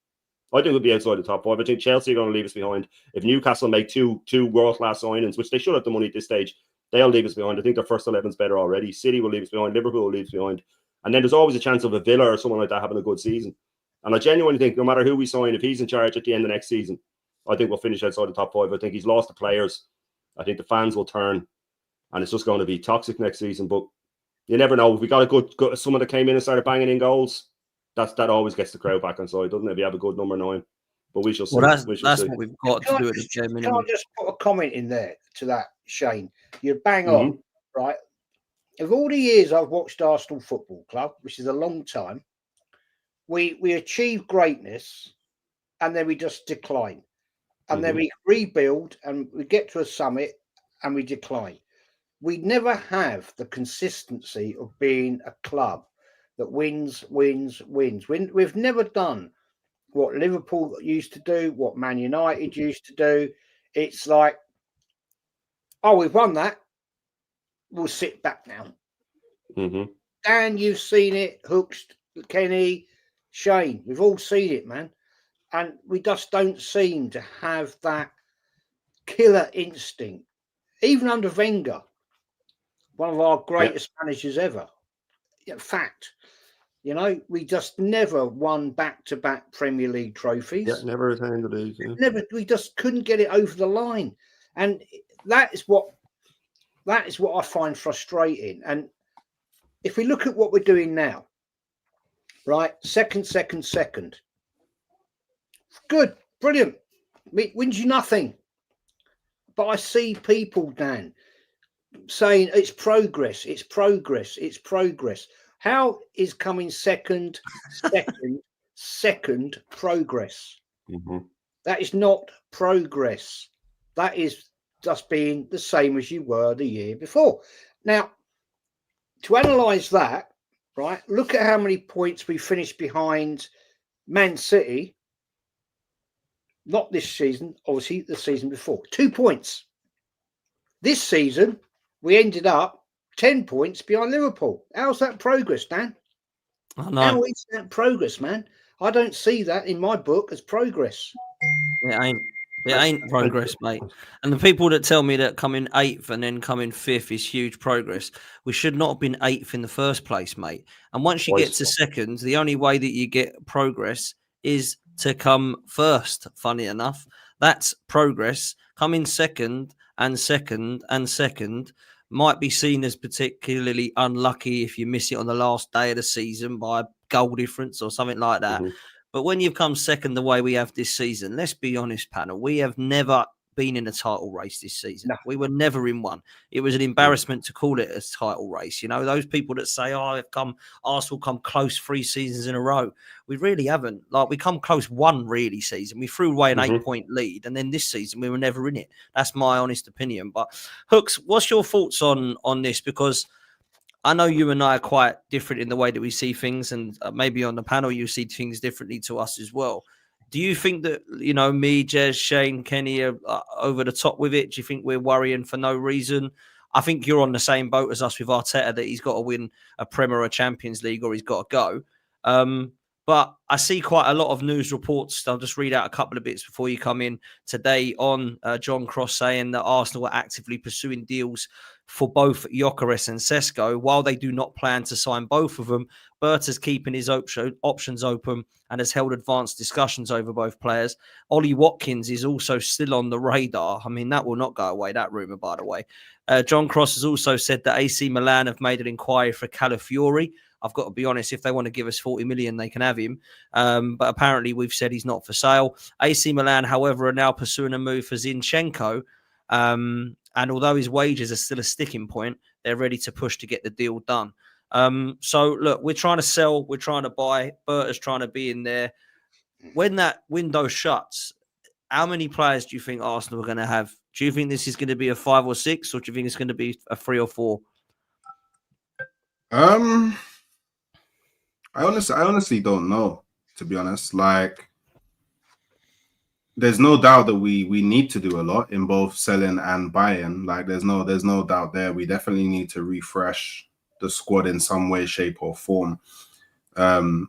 I think we'll be outside the top 5. I think Chelsea are going to leave us behind. If Newcastle make two world-class signings, which they should have the money at this stage, they'll leave us behind. I think their first 11's better already. City will leave us behind. Liverpool will leave us behind. And then there's always a chance of a Villa or someone like that having a good season. And I genuinely think no matter who we sign, if he's in charge at the end of next season, I think we'll finish outside the top 5. I think he's lost the players. I think the fans will turn. And it's just going to be toxic next season. But you never know. If we got a good someone that came in and started banging in goals, that always gets the crowd back on side, doesn't it? If you have a good number 9. But we shall see. Well, that's what we've got to do at this game. Can I just put a comment in there to that, Shane? You're bang on, right? Of all the years I've watched Arsenal Football Club, which is a long time, we achieve greatness and then we just decline. And then we rebuild and we get to a summit and we decline. We never have the consistency of being a club that wins. We've never done what Liverpool used to do, what Man United used to do. It's like, oh, we've won that. We'll sit back now. Dan, you've seen it. Hooks, Kenny, Shane, we've all seen it, man. And we just don't seem to have that killer instinct. Even under Wenger, one of our greatest managers ever. Fact. You know, we just never won back-to-back Premier League trophies. Yeah, never attained the league. Yeah. We just couldn't get it over the line. And that is what I find frustrating. And if we look at what we're doing now, right? Second. Good, brilliant. Wins you nothing. But I see people, Dan, saying it's progress. How is coming second progress? That is not progress. That is just being the same as you were the year before. Now, to analyse that, right, look at how many points we finished behind Man City. Not this season, obviously the season before. 2 points. This season, we ended up 10 points behind Liverpool. How's that progress, Dan? I know. How is that progress, man? I don't see that in my book as progress. It ain't progress, mate. And the people that tell me that coming 8th and then coming 5th is huge progress, we should not have been 8th in the first place, mate. And once you get to second, the only way that you get progress is to come first, funny enough. That's progress. Coming second might be seen as particularly unlucky if you miss it on the last day of the season by a goal difference or something like that. But when you've come second the way we have this season, let's be honest, panel, we have never been in a title race this season. No. We were never in one. It was an embarrassment to call it a title race. You know, those people that say, Arsenal come close 3 seasons in a row. We really haven't. Like, we come close 1 really season. We threw away an 8-point lead. And then this season, we were never in it. That's my honest opinion. But Hooks, what's your thoughts on this? Because I know you and I are quite different in the way that we see things. And maybe on the panel, you see things differently to us as well. Do you think that, you know, me, Jez, Shane, Kenny are over the top with it? Do you think we're worrying for no reason? I think you're on the same boat as us with Arteta, that he's got to win a Premier or a Champions League or he's got to go. But I see quite a lot of news reports. I'll just read out a couple of bits before you come in today on John Cross saying that Arsenal are actively pursuing deals for both Gyokeres and Sesko. While they do not plan to sign both of them, Berta's keeping his options open and has held advanced discussions over both players. Ollie Watkins is also still on the radar. I mean, that will not go away, that rumour, by the way. John Cross has also said that AC Milan have made an inquiry for Calafiori. I've got to be honest, if they want to give us 40 million, they can have him. But apparently we've said he's not for sale. AC Milan, however, are now pursuing a move for Zinchenko. And although his wages are still a sticking point, they're ready to push to get the deal done. So, look, we're trying to sell. We're trying to buy. Berta's trying to be in there. When that window shuts, how many players do you think Arsenal are going to have? Do you think this is going to be a 5 or 6, or do you think it's going to be a 3 or 4? I honestly don't know, to be honest. Like, there's no doubt that we need to do a lot in both selling and buying. Like, there's no doubt there. We definitely need to refresh the squad in some way, shape, or form.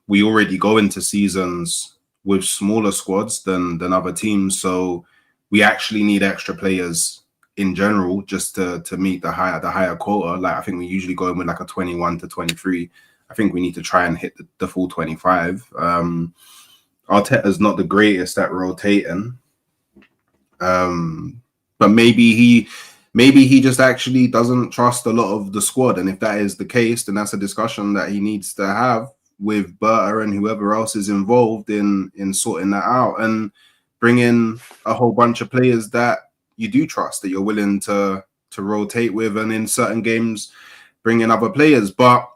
We already go into seasons with smaller squads than other teams, so we actually need extra players in general just to meet the higher quota. Like, I think we usually go in with like a 21 to 23. I think we need to try and hit the full 25. Arteta's not the greatest at rotating, but maybe he just actually doesn't trust a lot of the squad. And if that is the case, then that's a discussion that he needs to have with Berta and whoever else is involved in sorting that out, and bring in a whole bunch of players that you do trust, that you're willing to rotate with, and in certain games bring in other players. But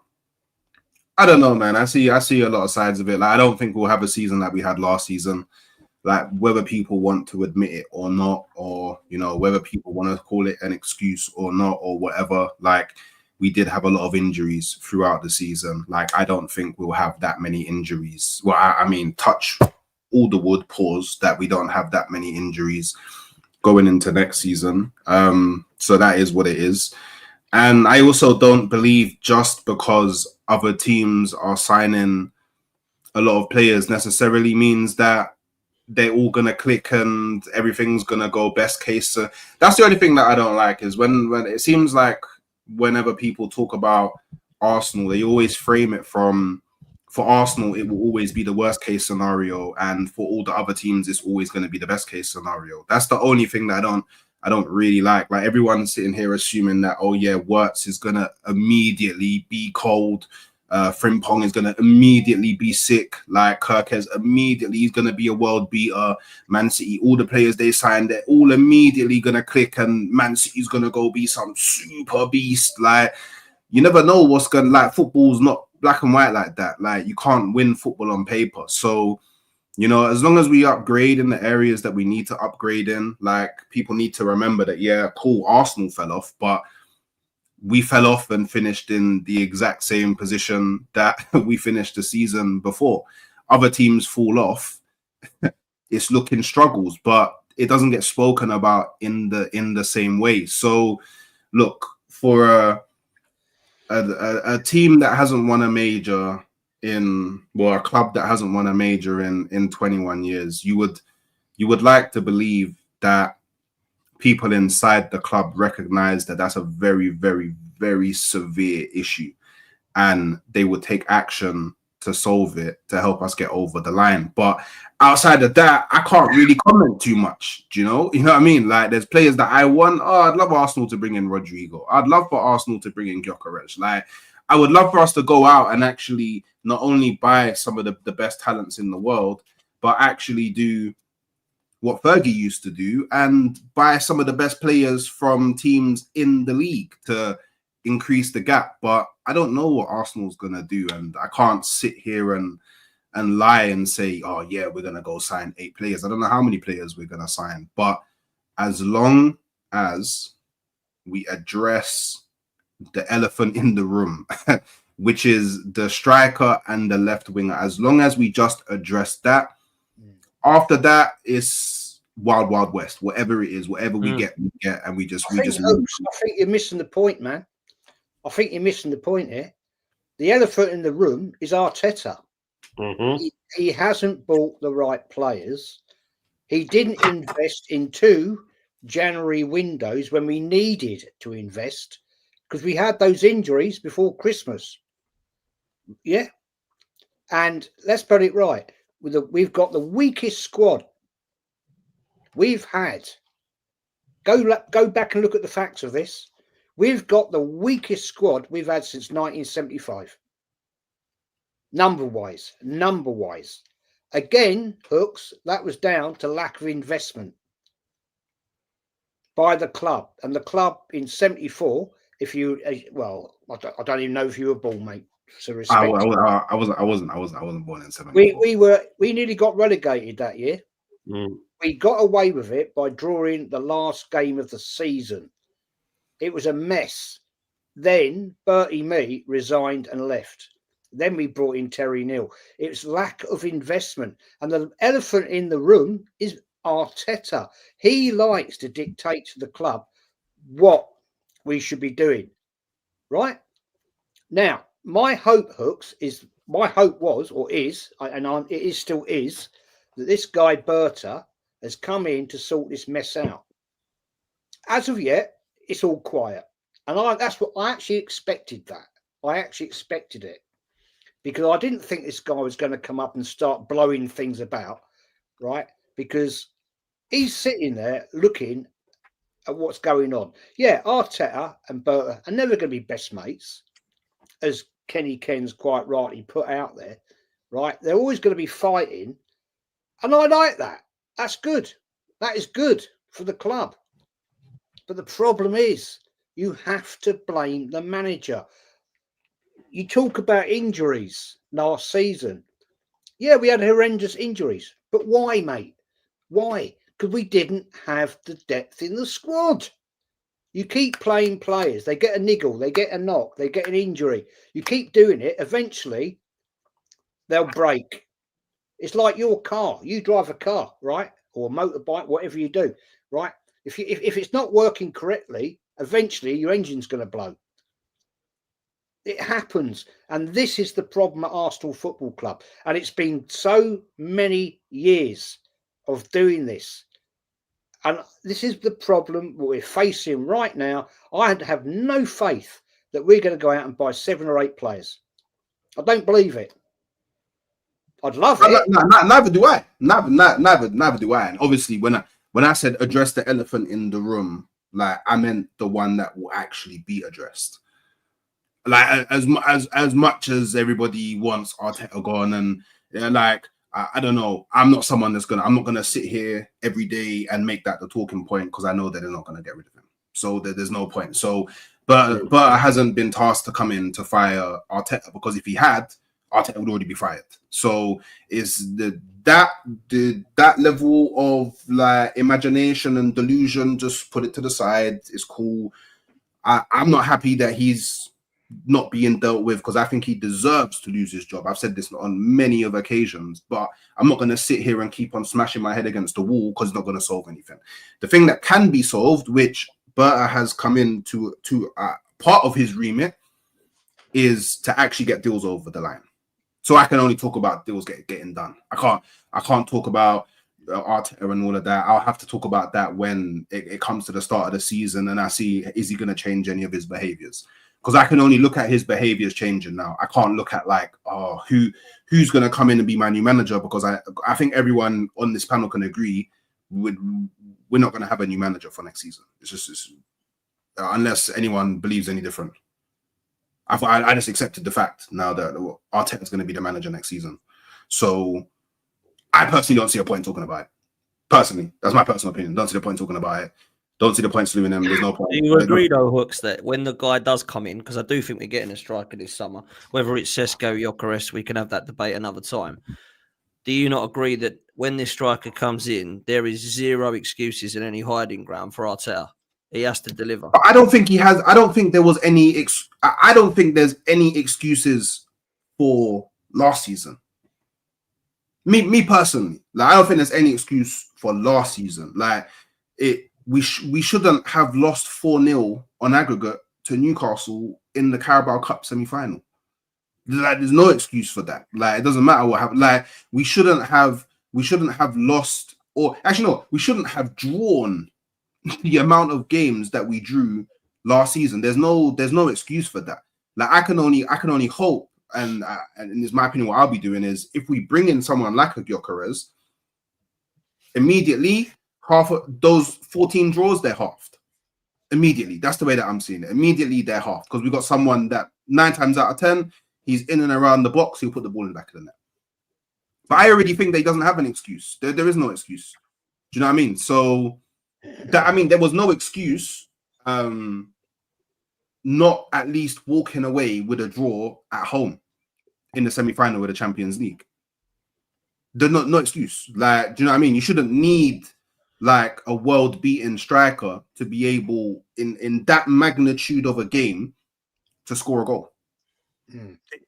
I don't know, man. I see a lot of sides of it. Like, I don't think we'll have a season like we had last season. Like, whether people want to admit it or not, or, you know, whether people want to call it an excuse or not, or whatever, like, we did have a lot of injuries throughout the season. Like, I don't think we'll have that many injuries. Well, I mean, touch all the wood, pause, that we don't have that many injuries going into next season. So that is what it is. And I also don't believe just because other teams are signing a lot of players necessarily means that they're all going to click and everything's going to go best case. So that's the only thing that I don't like, is when it seems like whenever people talk about Arsenal, they always frame it from, for Arsenal, it will always be the worst case scenario, and for all the other teams, it's always going to be the best case scenario. That's the only thing that I don't really like. Like, everyone's sitting here assuming that, oh yeah, Wirtz is going to immediately be cold. Frimpong is going to immediately be sick. Like, Gyokeres immediately is going to be a world beater. Man City, all the players they signed, they're all immediately going to click, and Man City's going to go be some super beast. Like, you never know what's going to, like, football's not black and white like that. Like, you can't win football on paper. So, you know, as long as we upgrade in the areas that we need to upgrade in, like, people need to remember that, yeah, cool, Arsenal fell off, but we fell off and finished in the exact same position that we finished the season before. Other teams fall off. It's looking struggles, but it doesn't get spoken about in the same way. So, look, for a team that hasn't won a major a club that hasn't won a major in 21 years, you would like to believe that people inside the club recognize that that's a very, very, very severe issue, and they would take action to solve it, to help us get over the line. But outside of that, I can't really comment too much. Do you know what I mean? Like, there's players that I want. Oh, I'd love Arsenal to bring in Rodrigo. I'd love for Arsenal to bring in Gyokeres. Like, I would love for us to go out and actually not only buy some of the best talents in the world, but actually do what Fergie used to do and buy some of the best players from teams in the league to increase the gap. But I don't know what Arsenal's going to do, and I can't sit here and lie and say, oh yeah, we're going to go sign 8 players. I don't know how many players we're going to sign, but as long as we address the elephant in the room, which is the striker and the left winger, as long as we just address that, after that, it's wild, wild west. Whatever it is, whatever we get, and we just. I think you're missing the point, man. I think you're missing the point here. The elephant in the room is Arteta. Mm-hmm. He hasn't bought the right players. He didn't invest in 2 January windows when we needed to invest, because we had those injuries before Christmas. Yeah, and let's put it right. We've got the weakest squad we've had. Go back and look at the facts of this. We've got the weakest squad we've had since 1975. Number-wise. Again, Hooks, that was down to lack of investment by the club. And the club in 74, if you, well, I don't even know if you were born, mate. So I wasn't born in 74. We nearly got relegated that year. We got away with it by drawing the last game of the season. It was a mess. Then Bertie Mee resigned and left. Then we brought in Terry Neal. It's lack of investment. And the elephant in the room is Arteta. He likes to dictate to the club what we should be doing. Right? Now, my hope was, or is, and it still is, that this guy Berta has come in to sort this mess out. As of yet, it's all quiet. And that's what I actually expected that. I actually expected it. Because I didn't think this guy was going to come up and start blowing things about, right? Because he's sitting there looking at what's going on. Yeah, Arteta and Berta are never going to be best mates, as Kenny Ken's quite rightly put out there, right? They're always going to be fighting. And I like that. That's good. That is good for the club. But the problem is you have to blame the manager. You talk about injuries last season. Yeah, we had horrendous injuries. But why, mate? Why? Because we didn't have the depth in the squad. You keep playing players. They get a niggle. They get a knock. They get an injury. You keep doing it. Eventually, they'll break. It's like your car. You drive a car, right? Or a motorbike, whatever you do, right? If it's not working correctly, eventually your engine's going to blow. It happens. And this is the problem at Arsenal Football Club. And it's been so many years of doing this. And this is the problem we're facing right now. I have no faith that we're going to go out and buy 7 or 8 players. I don't believe it. I'd love it. Neither do I. Neither do I. And obviously, when I said address the elephant in the room, like I meant the one that will actually be addressed. Like as much as everybody wants Arteta gone, and like I don't know, I'm not gonna sit here every day and make that the talking point because I know that they're not gonna get rid of him. So there's no point. So, but hasn't been tasked to come in to fire Arteta, because if he had, Arteta would already be fired. So is that level of like imagination and delusion, just put it to the side. It's cool. I'm not happy that he's not being dealt with, because I think he deserves to lose his job. I've said this on many of occasions, but I'm not going to sit here and keep on smashing my head against the wall because it's not going to solve anything. The thing that can be solved, which Berta has come in to part of his remit, is to actually get deals over the line. So I can only talk about deals getting done. I can't talk about Arteta and all of that. I'll have to talk about that when it comes to the start of the season and I see, is he going to change any of his behaviors? Because I can only look at his behaviors changing now. I can't look at like, who's going to come in and be my new manager, because I think everyone on this panel can agree we're not going to have a new manager for next season. It's just unless anyone believes any different. I just accepted the fact now that Arteta is going to be the manager next season. So I personally don't see a point talking about it. Personally, that's my personal opinion. Don't see the point talking about it. Don't see the point slewing them. There's no point. Do you agree, though, Hooks, that when the guy does come in, because I do think we're getting a striker this summer, whether it's Sesko, Gyokeres, we can have that debate another time. Do you not agree that when this striker comes in, there is zero excuses and any hiding ground for Arteta? He has to deliver. I don't think he has. I don't think there was any. I don't think there's any excuses for last season. Me personally, like I don't think there's any excuse for last season. Like it. We shouldn't have lost 4-0 on aggregate to Newcastle in the Carabao Cup semi-final. Like, there's no excuse for that. Like, it doesn't matter what happened. Like, we shouldn't have lost, or actually no, we shouldn't have drawn the amount of games that we drew last season. There's no excuse for that. Like, I can only hope, and in my opinion, what I'll be doing is, if we bring in someone like a Gyokeres, immediately half of those 14 draws, they're halved. Immediately. That's the way that I'm seeing it. Immediately they're halved, because we've got someone that 9 times out of 10, he's in and around the box, he'll put the ball in the back of the net. But I already think that he doesn't have an excuse. There is no excuse. Do you know what I mean? So there was no excuse not at least walking away with a draw at home in the semi-final with the Champions League. no excuse. Like, do you know what I mean? You shouldn't need like a world-beaten striker to be able in that magnitude of a game to score a goal.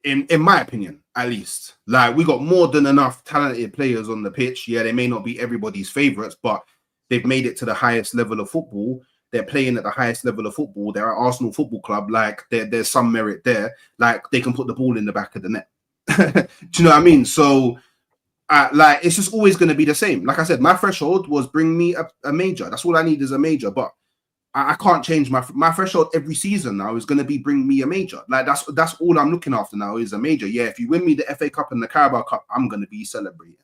In my opinion, at least. Like, we got more than enough talented players on the pitch. Yeah, they may not be everybody's favorites, but they've made it to the highest level of football. They're playing at the highest level of football. They're at Arsenal Football Club. Like, there's some merit there. Like, they can put the ball in the back of the net. Do you know what I mean? So, like, it's just always going to be the same. Like I said, my threshold was bring me a major. That's all I need is a major. But I can't change my threshold every season now is going to be bring me a major. Like, that's all I'm looking after now is a major. Yeah, if you win me the FA Cup and the Carabao Cup, I'm going to be celebrating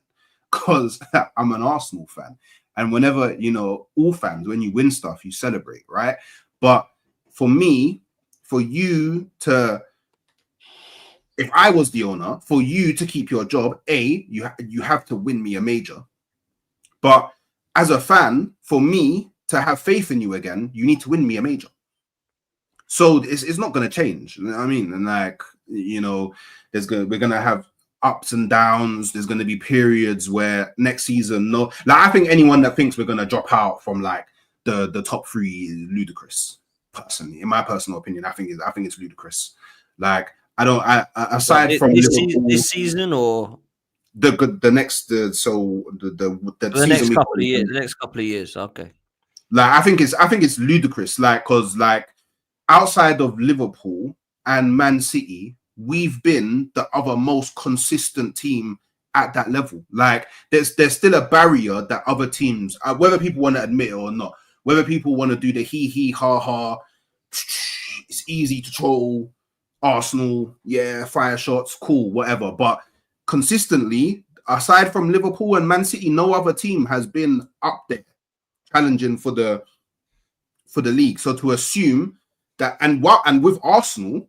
because I'm an Arsenal fan. And whenever, you know, all fans, when you win stuff, you celebrate, right? But for me, for you to, if I was the owner, for you to keep your job, you have to win me a major. But as a fan, for me to have faith in you again, you need to win me a major. So it's not going to change. You know what I mean? And like, you know, we're going to have ups and downs. There's going to be periods where next season, I think anyone that thinks we're going to drop out from like the top three is ludicrous. Personally, in my personal opinion, I think it's ludicrous. Like, aside from this season or the next the next couple of years. The next couple of years, okay. Like, I think it's ludicrous. Like, because like outside of Liverpool and Man City, we've been the other most consistent team at that level. Like, there's still a barrier that other teams, whether people want to admit it or not, whether people want to do the hee ha ha, it's easy to troll Arsenal, yeah, fire shots, cool, whatever. But consistently, aside from Liverpool and Man City, no other team has been up there challenging for the league. So to assume that, and with Arsenal,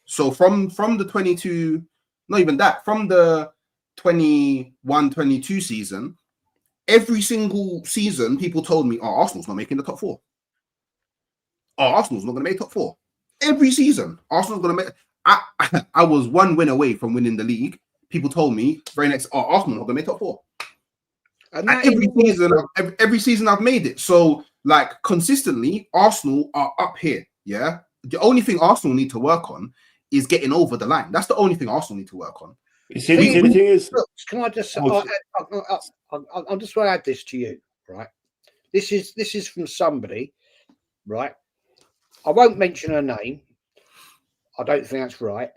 so from the 22, not even that, from the 21-22 season, every single season, people told me, Arsenal's not making the top four. Arsenal's not going to make top four. Every season, Arsenal's going to make... I was one win away from winning the league. People told me, very next, Arsenal's not going to make top four. And every season I've made it. So, like, consistently, Arsenal are up here, yeah? The only thing Arsenal need to work on is getting over the line. That's the only thing Arsenal need to work on. You see, the thing is... Look, can I just... I'm just going to add this to you, right? This is from somebody, right? I won't mention her name. I don't think that's right.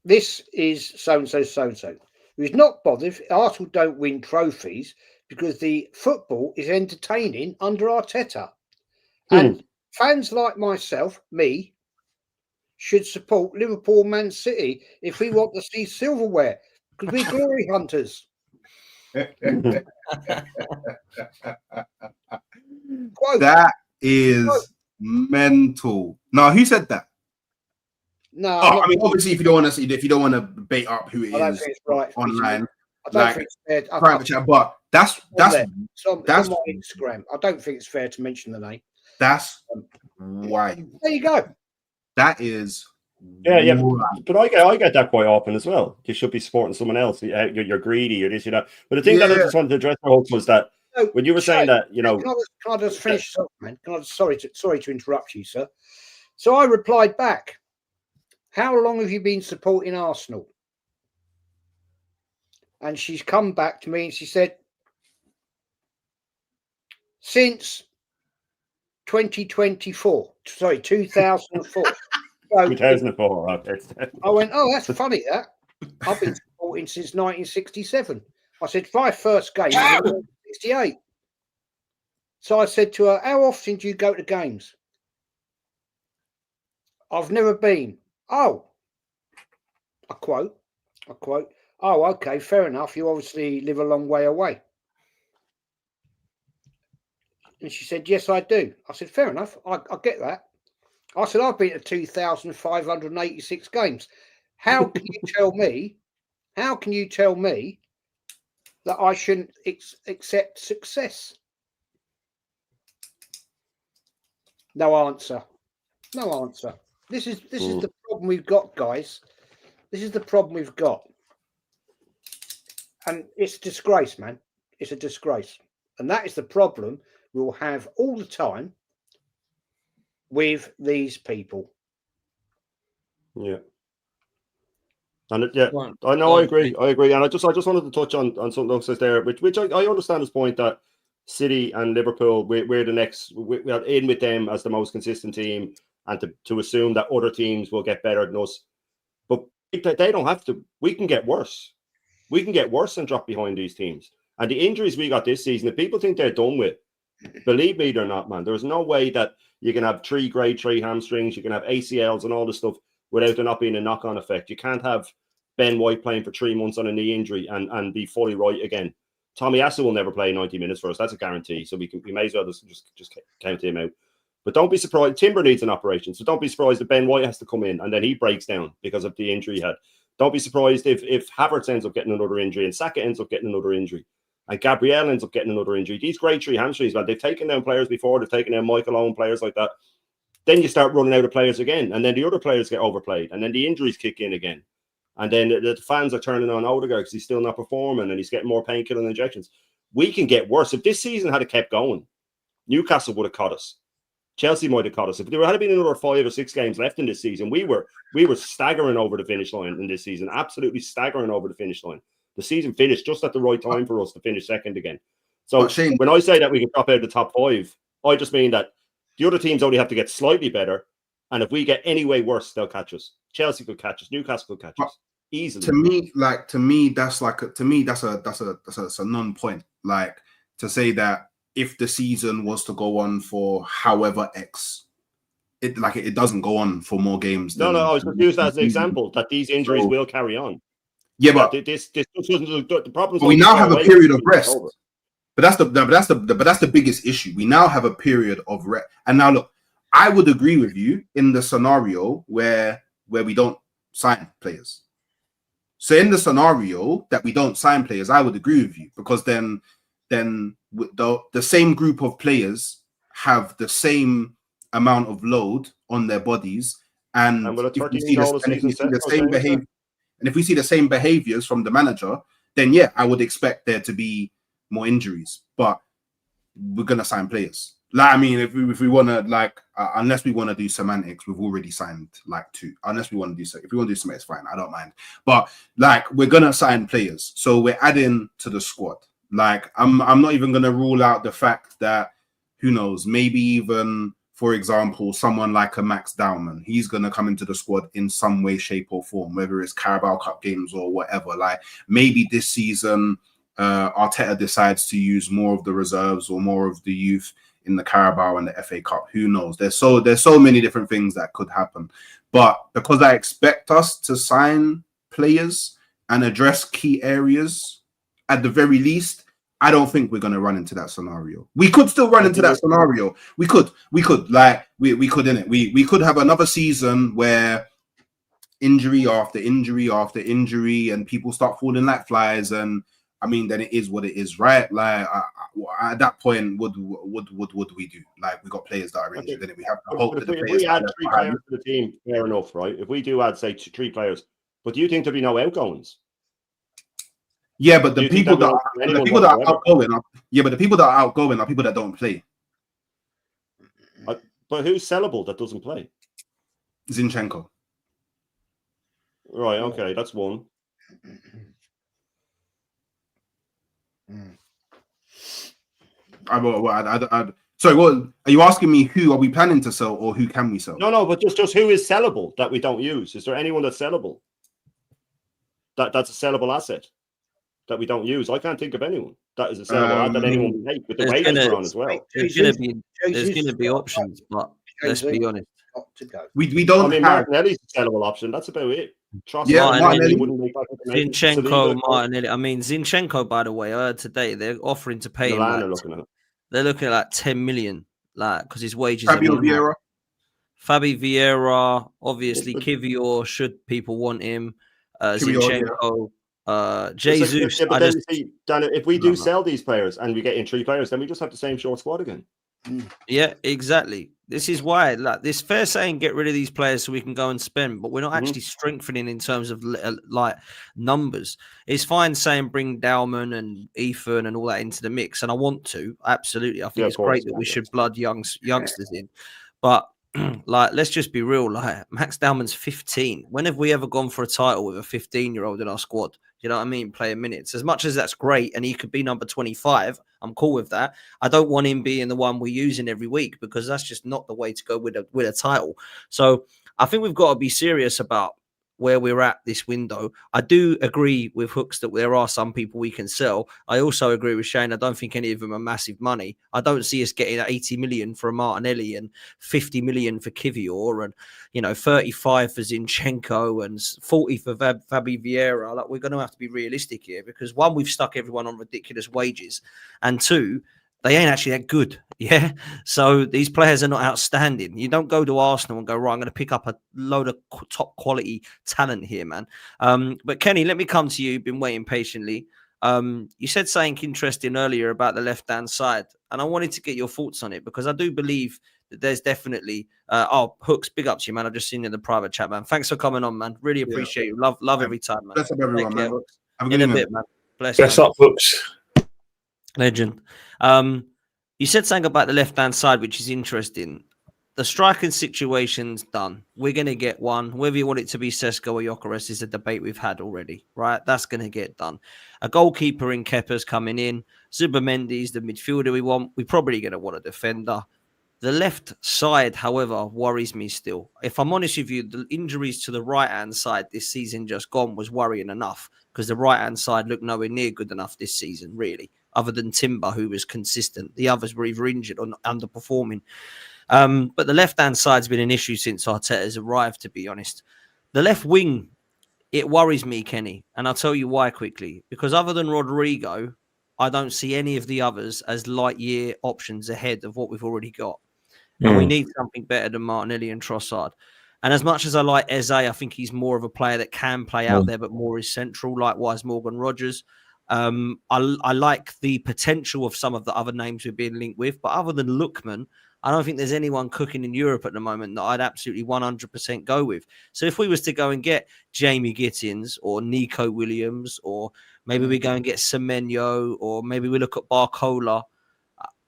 This is so-and-so, who's not bothered if Arsenal don't win trophies because the football is entertaining under Arteta. And fans like myself, me, should support Liverpool, Man City if we want to see silverware because we're glory hunters. Quote. That is mental. No, who said that? No, I mean, obviously, if you don't want to bait up who it is right, online, I don't think it's fair. Private chat, but that's on my Instagram. I don't think it's fair to mention the name. That's why. There you go. That is. Yeah, but I get that quite often as well. You should be supporting someone else. You're greedy. You're this, you know. But the thing that I just wanted to address was that when you were saying that, you know, can I just finish up, man? Sorry to interrupt you, sir. So I replied back. How long have you been supporting Arsenal? And she's come back to me and she said, since 2004. Sorry, 2004. So 2004. I went, that's funny, that. I've been supporting since 1967. I said, my first game was in 1968. So I said to her, how often do you go to games? I've never been. Oh, I quote, oh, okay, fair enough. You obviously live a long way away. And she said, yes, I do. I said, fair enough. I get that. I said, I've been to 2,586 games. How can you tell me that I shouldn't accept success? No answer. This is the problem we've got, guys. This is the problem we've got. And it's a disgrace, man. It's a disgrace. And that is the problem we'll have all the time with these people. Yeah. And I know, I agree. And I just wanted to touch on something Doug says there, which I understand his point that City and Liverpool, we're the next, we're in with them as the most consistent team, and to assume that other teams will get better than us. But they don't have to. We can get worse. We can get worse and drop behind these teams. And the injuries we got this season, if people think they're done with, believe me, they're not, man. There's no way that you can have 3 grade 3 hamstrings, you can have ACLs and all this stuff without there not being a knock-on effect. You can't have Ben White playing for 3 months on a knee injury and be fully right again. Tommy Asa will never play 90 minutes for us. That's a guarantee. So we may as well just count him out. But don't be surprised. Timber needs an operation. So don't be surprised if Ben White has to come in and then he breaks down because of the injury he had. Don't be surprised if Havertz ends up getting another injury and Saka ends up getting another injury and Gabriel ends up getting another injury. These grade 3 hamstrings, man, they've taken down players before. They've taken down Michael Owen, players like that. Then you start running out of players again. And then the other players get overplayed. And then the injuries kick in again. And then the fans are turning on Odegaard because he's still not performing and he's getting more painkiller injections. We can get worse. If this season had kept going, Newcastle would have caught us. Chelsea might have caught us. If there had been another 5 or 6 games left in this season, we were staggering over the finish line in this season, absolutely staggering over the finish line. The season finished just at the right time for us to finish second again. So when I say that we can drop out of the top 5, I just mean that the other teams only have to get slightly better, and if we get any way worse, they'll catch us. Chelsea could catch us. Newcastle could catch us easily. To me, that's a non-point. Like to say that if the season was to go on for however X, it doesn't go on for more games. No, I was just used that as an example that these injuries will carry on. Yeah, but this doesn't the problem. We now have a period of rest. But that's the biggest issue. We now have a period of rest. And now look, I would agree with you in the scenario where we don't sign players. So in the scenario that we don't sign players, I would agree with you, because then the same group of players have the same amount of load on their bodies, and if we see the same behaviors from the manager, then yeah, I would expect there to be more injuries. But we're gonna sign players. Like, I mean, if we want to, unless we want to do semantics, we've already signed 2. Unless we want to do if we want to do semantics, fine, I don't mind. But we're gonna sign players, so we're adding to the squad. I'm not even gonna rule out the fact that, who knows, maybe even, for example, someone like a Max Dowman, he's gonna come into the squad in some way, shape, or form, whether it's Carabao Cup games or whatever. Maybe this season, Arteta decides to use more of the reserves or more of the youth in the Carabao and the FA Cup. Who knows? There's so many different things that could happen. But because I expect us to sign players and address key areas, at the very least, I don't think we're going to run into that scenario. We could still run into that scenario. We could innit? We could have another season where injury after injury after injury, and people start falling like flies. And I mean, then it is what it is, right? At that point, what do we do? We got players that are injured, then we have to hope that the players. If we add 3 players to the team, fair enough, right? If we do add, say, 3 players, but do you think there'll be no outgoings? Yeah, but the people that are outgoing are people that don't play. But who's sellable that doesn't play? Zinchenko. Right. Okay, that's one. Sorry, what are you asking me? Who are we planning to sell, or who can we sell? No, but just who is sellable that we don't use? Is there anyone that's sellable? That's a sellable asset that we don't use. I can't think of anyone that is a sellable asset that anyone would take, with the wages are on as well. There's going to be options, but let's be honest. We don't. I mean, Martinelli's a sellable option. That's about it. Martinelli wouldn't make Zinchenko, Martinelli. I mean, Zinchenko, by the way, I heard today they're offering to pay him. They're looking at 10 million, because his wages. Fabi Vieira, obviously Kivior. Should people want him? Zinchenko, Jesus. If we do sell these players and we get in 3 players, then we just have the same short squad again. Yeah, exactly. This is why, like, this fair saying, get rid of these players so we can go and spend, but we're not Mhm. actually strengthening in terms of like numbers. It's fine saying bring Dalman and Ethan and all that into the mix, and I want to absolutely. I think Yeah, it's of course, great that yeah, we yeah. should blood youngsters in, but like, let's just be real. Like, Max Dalman's 15. When have we ever gone for a title with a 15-year-old in our squad? You know what I mean? Playing minutes. As much as that's great, and he could be number 25, I'm cool with that. I don't want him being the one we're using every week, because that's just not the way to go with a title. So I think we've got to be serious about where we're at this window. I do agree with Hooks that there are some people we can sell. I also agree with Shane. I don't think any of them are massive money. I don't see us getting 80 million for a Martinelli and 50 million for Kivior and, you know, 35 for Zinchenko and 40 for Fabi Vieira. Like, we're going to have to be realistic here, because one, we've stuck everyone on ridiculous wages, and two, they ain't actually that good. Yeah. So these players are not outstanding. You don't go to Arsenal and go, right, I'm going to pick up a load of top quality talent here, man. But Kenny, let me come to you. You've been waiting patiently. You said something interesting earlier about the left-hand side, and I wanted to get your thoughts on it, because I do believe that there's definitely Hooks, big up to you, man. I've just seen you in the private chat, man. Thanks for coming on, man. Really appreciate you. Love every time, man. Bless up everyone, Take care, man. Hooks. Have a In good a evening. bit, man. Bless, Bless man. up, Hooks. Legend. You said something about the left-hand side, which is interesting. The striking situation's done. We're going to get one. Whether you want it to be Sesko or Gyokeres is a debate we've had already, right? That's going to get done. A goalkeeper in Kepa's coming in. Zubimendi's the midfielder we want. We're probably going to want a defender. The left side, however, worries me still. If I'm honest with you, the injuries to the right-hand side this season just gone was worrying enough, because the right-hand side looked nowhere near good enough this season, really, other than Timber, who was consistent. The others were either injured or underperforming. But the left-hand side's been an issue since Arteta's arrived, to be honest. The left wing, it worries me, Kenny, and I'll tell you why quickly. Because other than Rodrigo, I don't see any of the others as light-year options ahead of what we've already got. And we need something better than Martinelli and Trossard. And as much as I like Eze, I think he's more of a player that can play out there, but more is central. Likewise, Morgan Rogers. I like the potential of some of the other names we're being linked with. But other than Lookman, I don't think there's anyone cooking in Europe at the moment that I'd absolutely 100% go with. So if we was to go and get Jamie Gittins or Nico Williams, or maybe we go and get Semenyo, or maybe we look at Barcola,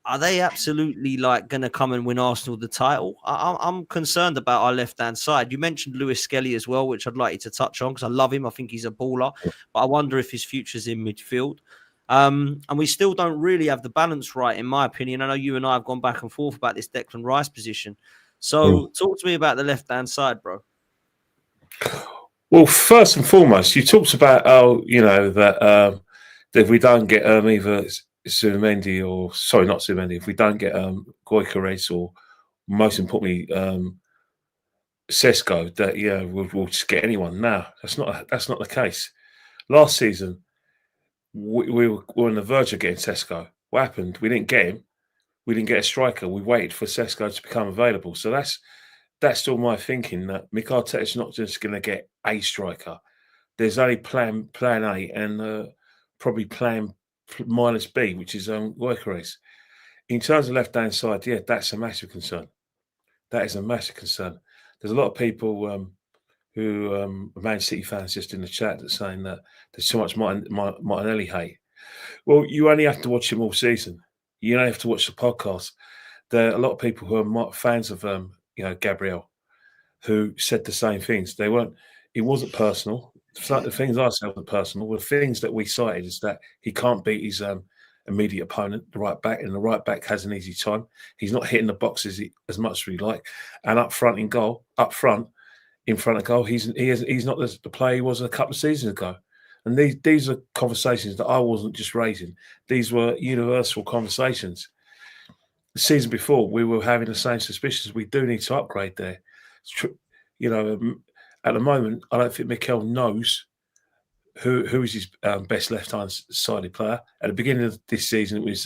are they absolutely like going to come and win Arsenal the title? I'm concerned about our left-hand side. You mentioned Lewis-Skelly as well, which I'd like you to touch on, because I love him. I think he's a baller, but I wonder if his future's in midfield. And we still don't really have the balance right, in my opinion. I know you and I have gone back and forth about this Declan Rice position. So talk to me about the left-hand side, bro. Well, first and foremost, you talked about that if we don't get either Zubimendi or not Zubimendi, if we don't get Gyokeres, or most importantly Sesko, that we'll just get anyone. No, that's not the case. Last season we were on the verge of getting Sesko. What happened? We didn't get him. We didn't get a striker. We waited for Sesko to become available. So that's still my thinking, that Mikel Arteta's not just going to get a striker. There's only plan A and probably plan minus B, which is Gyokeres. In terms of left-hand side, that's a massive concern. That is a massive concern. There's a lot of people who are Man City fans just in the chat that's saying that there's so much Martinelli hate. Well, you only have to watch him all season. You only have to watch the podcast. There are a lot of people who are fans of Gabriel, who said the same things. It wasn't personal. The things I said weren't personal. The things that we cited is that he can't beat his immediate opponent, the right back, and the right back has an easy time. He's not hitting the boxes as much as we like. And up front in front of goal, he's not the player he was a couple of seasons ago. And these are conversations that I wasn't just raising. These were universal conversations. The season before, we were having the same suspicions. We do need to upgrade there. At the moment, I don't think Mikel knows who is his best left-hand sided player. At the beginning of this season, it was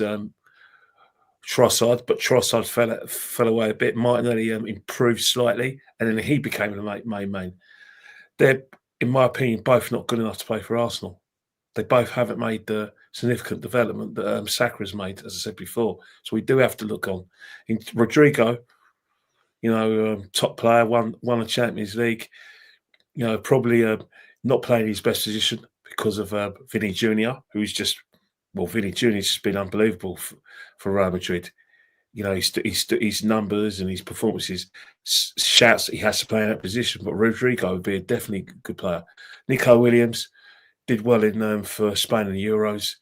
Trossard, but Trossard fell away a bit. Martinelli improved slightly, and then he became the main. They're, in my opinion, both not good enough to play for Arsenal. They both haven't made the significant development that Saka has made, as I said before. So we do have to look on. In Rodrigo, top player, won a Champions League. Probably not playing his best position because of Vinny Jr., who's Vinny Jr.'s just been unbelievable for Real Madrid. His numbers and his performances shouts that he has to play in that position. But Rodrigo would be a definitely good player. Nico Williams did well in for Spain and the Euros.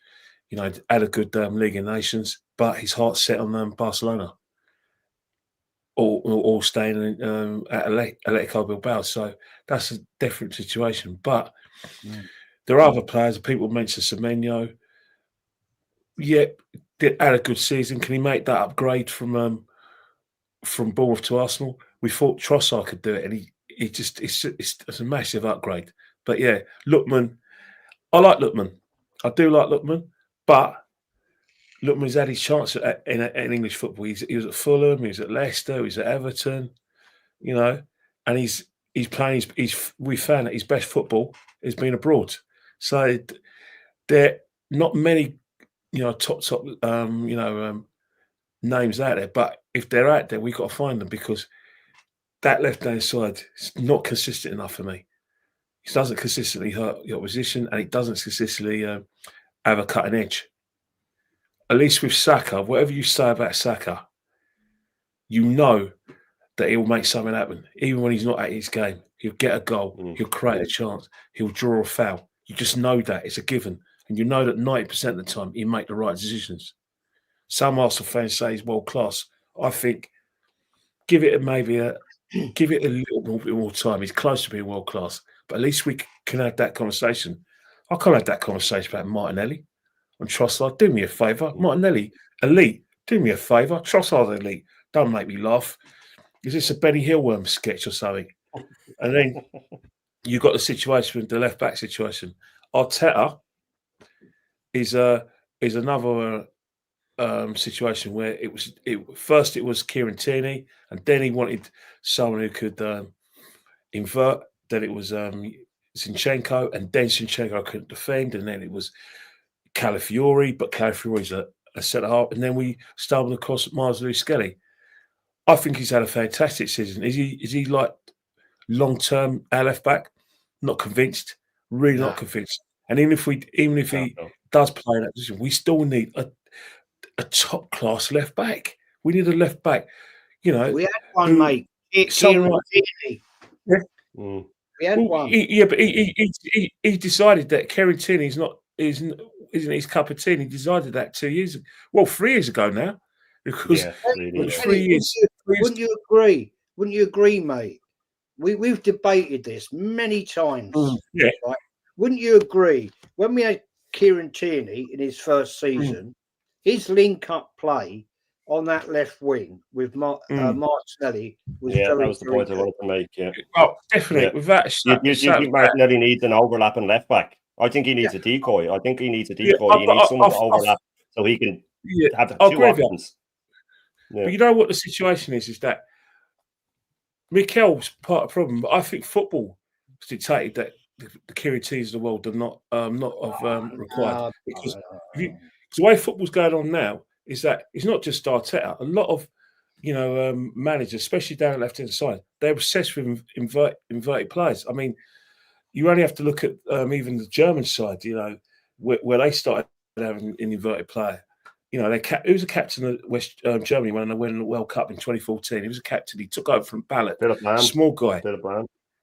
Had a good League of Nations, but his heart's set on Barcelona. All staying at Atletico Bilbao. So that's a different situation. But there are other players. People mentioned Semenyo. Yeah, had a good season. Can he make that upgrade from Bournemouth to Arsenal? We thought Trossard could do it, and it's a massive upgrade. But yeah, Lookman, I like Lookman. I do like Lookman, but Lookman's had his chance in English football. He was at Fulham, he was at Leicester, he was at Everton, and he's playing. We found that his best football has been abroad. So there not many, top names out there. But if they're out there, we've got to find them, because that left-hand side is not consistent enough for me. It doesn't consistently hurt the opposition, and it doesn't consistently have a cutting edge. At least with Saka, whatever you say about Saka, you know that he'll make something happen. Even when he's not at his game, he'll get a goal, he'll create a chance, he'll draw a foul. You just know that. It's a given. And you know that 90% of the time he'll make the right decisions. Some Arsenal fans say he's world class. I think give it a little bit more time. He's close to being world class. But at least we can have that conversation. I can't have that conversation about Martinelli and Trossard. Do me a favour. Martinelli, elite. Do me a favour. Trossard, elite. Don't make me laugh. Is this a Benny Hillworm sketch or something? And then you've got the situation with the left-back situation. Arteta is another situation where it was Kieran Tierney, and then he wanted someone who could invert. Then it was Zinchenko, and then Zinchenko couldn't defend, and then it was Calafiori, but Calafiori's a centre-half, and then we stumbled across Lewis-Skelly. I think he's had a fantastic season. Is he like long-term our left-back? Not convinced. Really not convinced. And even if he does play in that position, we still need a top-class left-back. We need a left-back. We had one, mate. Kieran Tierney. Yeah. We had one. But he decided that Kieran Tierney isn't his cup of tea. And he decided that 3 years ago now. Because 3 years. Wouldn't you agree? Wouldn't you agree, mate? We've debated this many times. Yeah. Right? Wouldn't you agree? When we had Kieran Tierney in his first season, his link-up play on that left wing with Martinelli was that was the point I wanted to make. Yeah. Oh, definitely. Yeah. With that, you think Martinelli needs an overlapping left back? I think he needs a decoy. I think he needs a decoy. He needs someone to overlap so he can have the two options. Yeah. But you know what the situation is that Mikel's part of the problem, but I think football has dictated that the Kieran Tierney's of the world are not required. Because the way football's going on now is that it's not just Arteta. A lot of managers, especially down the left-hand side, they're obsessed with inverted players. I mean, you only have to look at even the German side, where they started having an inverted player. Who was the captain of West Germany when they won the World Cup in 2014? He was a captain. He took over from Ballet. Small guy.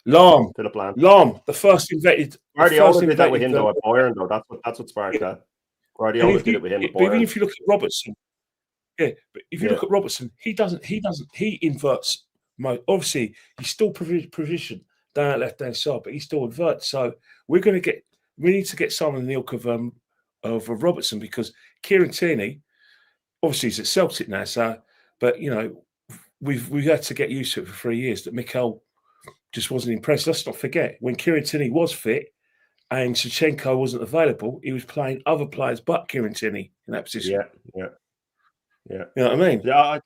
Lahm. The first invented. Guardiola did that with him, though, at Bayern, though. That's what sparked that. Guardiola did it with him at Bayern. Even if you look at Robertson, but if you look at Robertson, he inverts. Obviously, he's still provisioned down that left-hand side, but he still inverts. So we need to get someone in the ilk of Robertson, because Kieran Tierney, obviously, he's at Celtic now. So, but we've had to get used to it for 3 years. That Mikel just wasn't impressed. Let's not forget when Kieran Tierney was fit and Zinchenko wasn't available, he was playing other players but Kieran Tierney in that position. Yeah. You know what I mean? Yeah,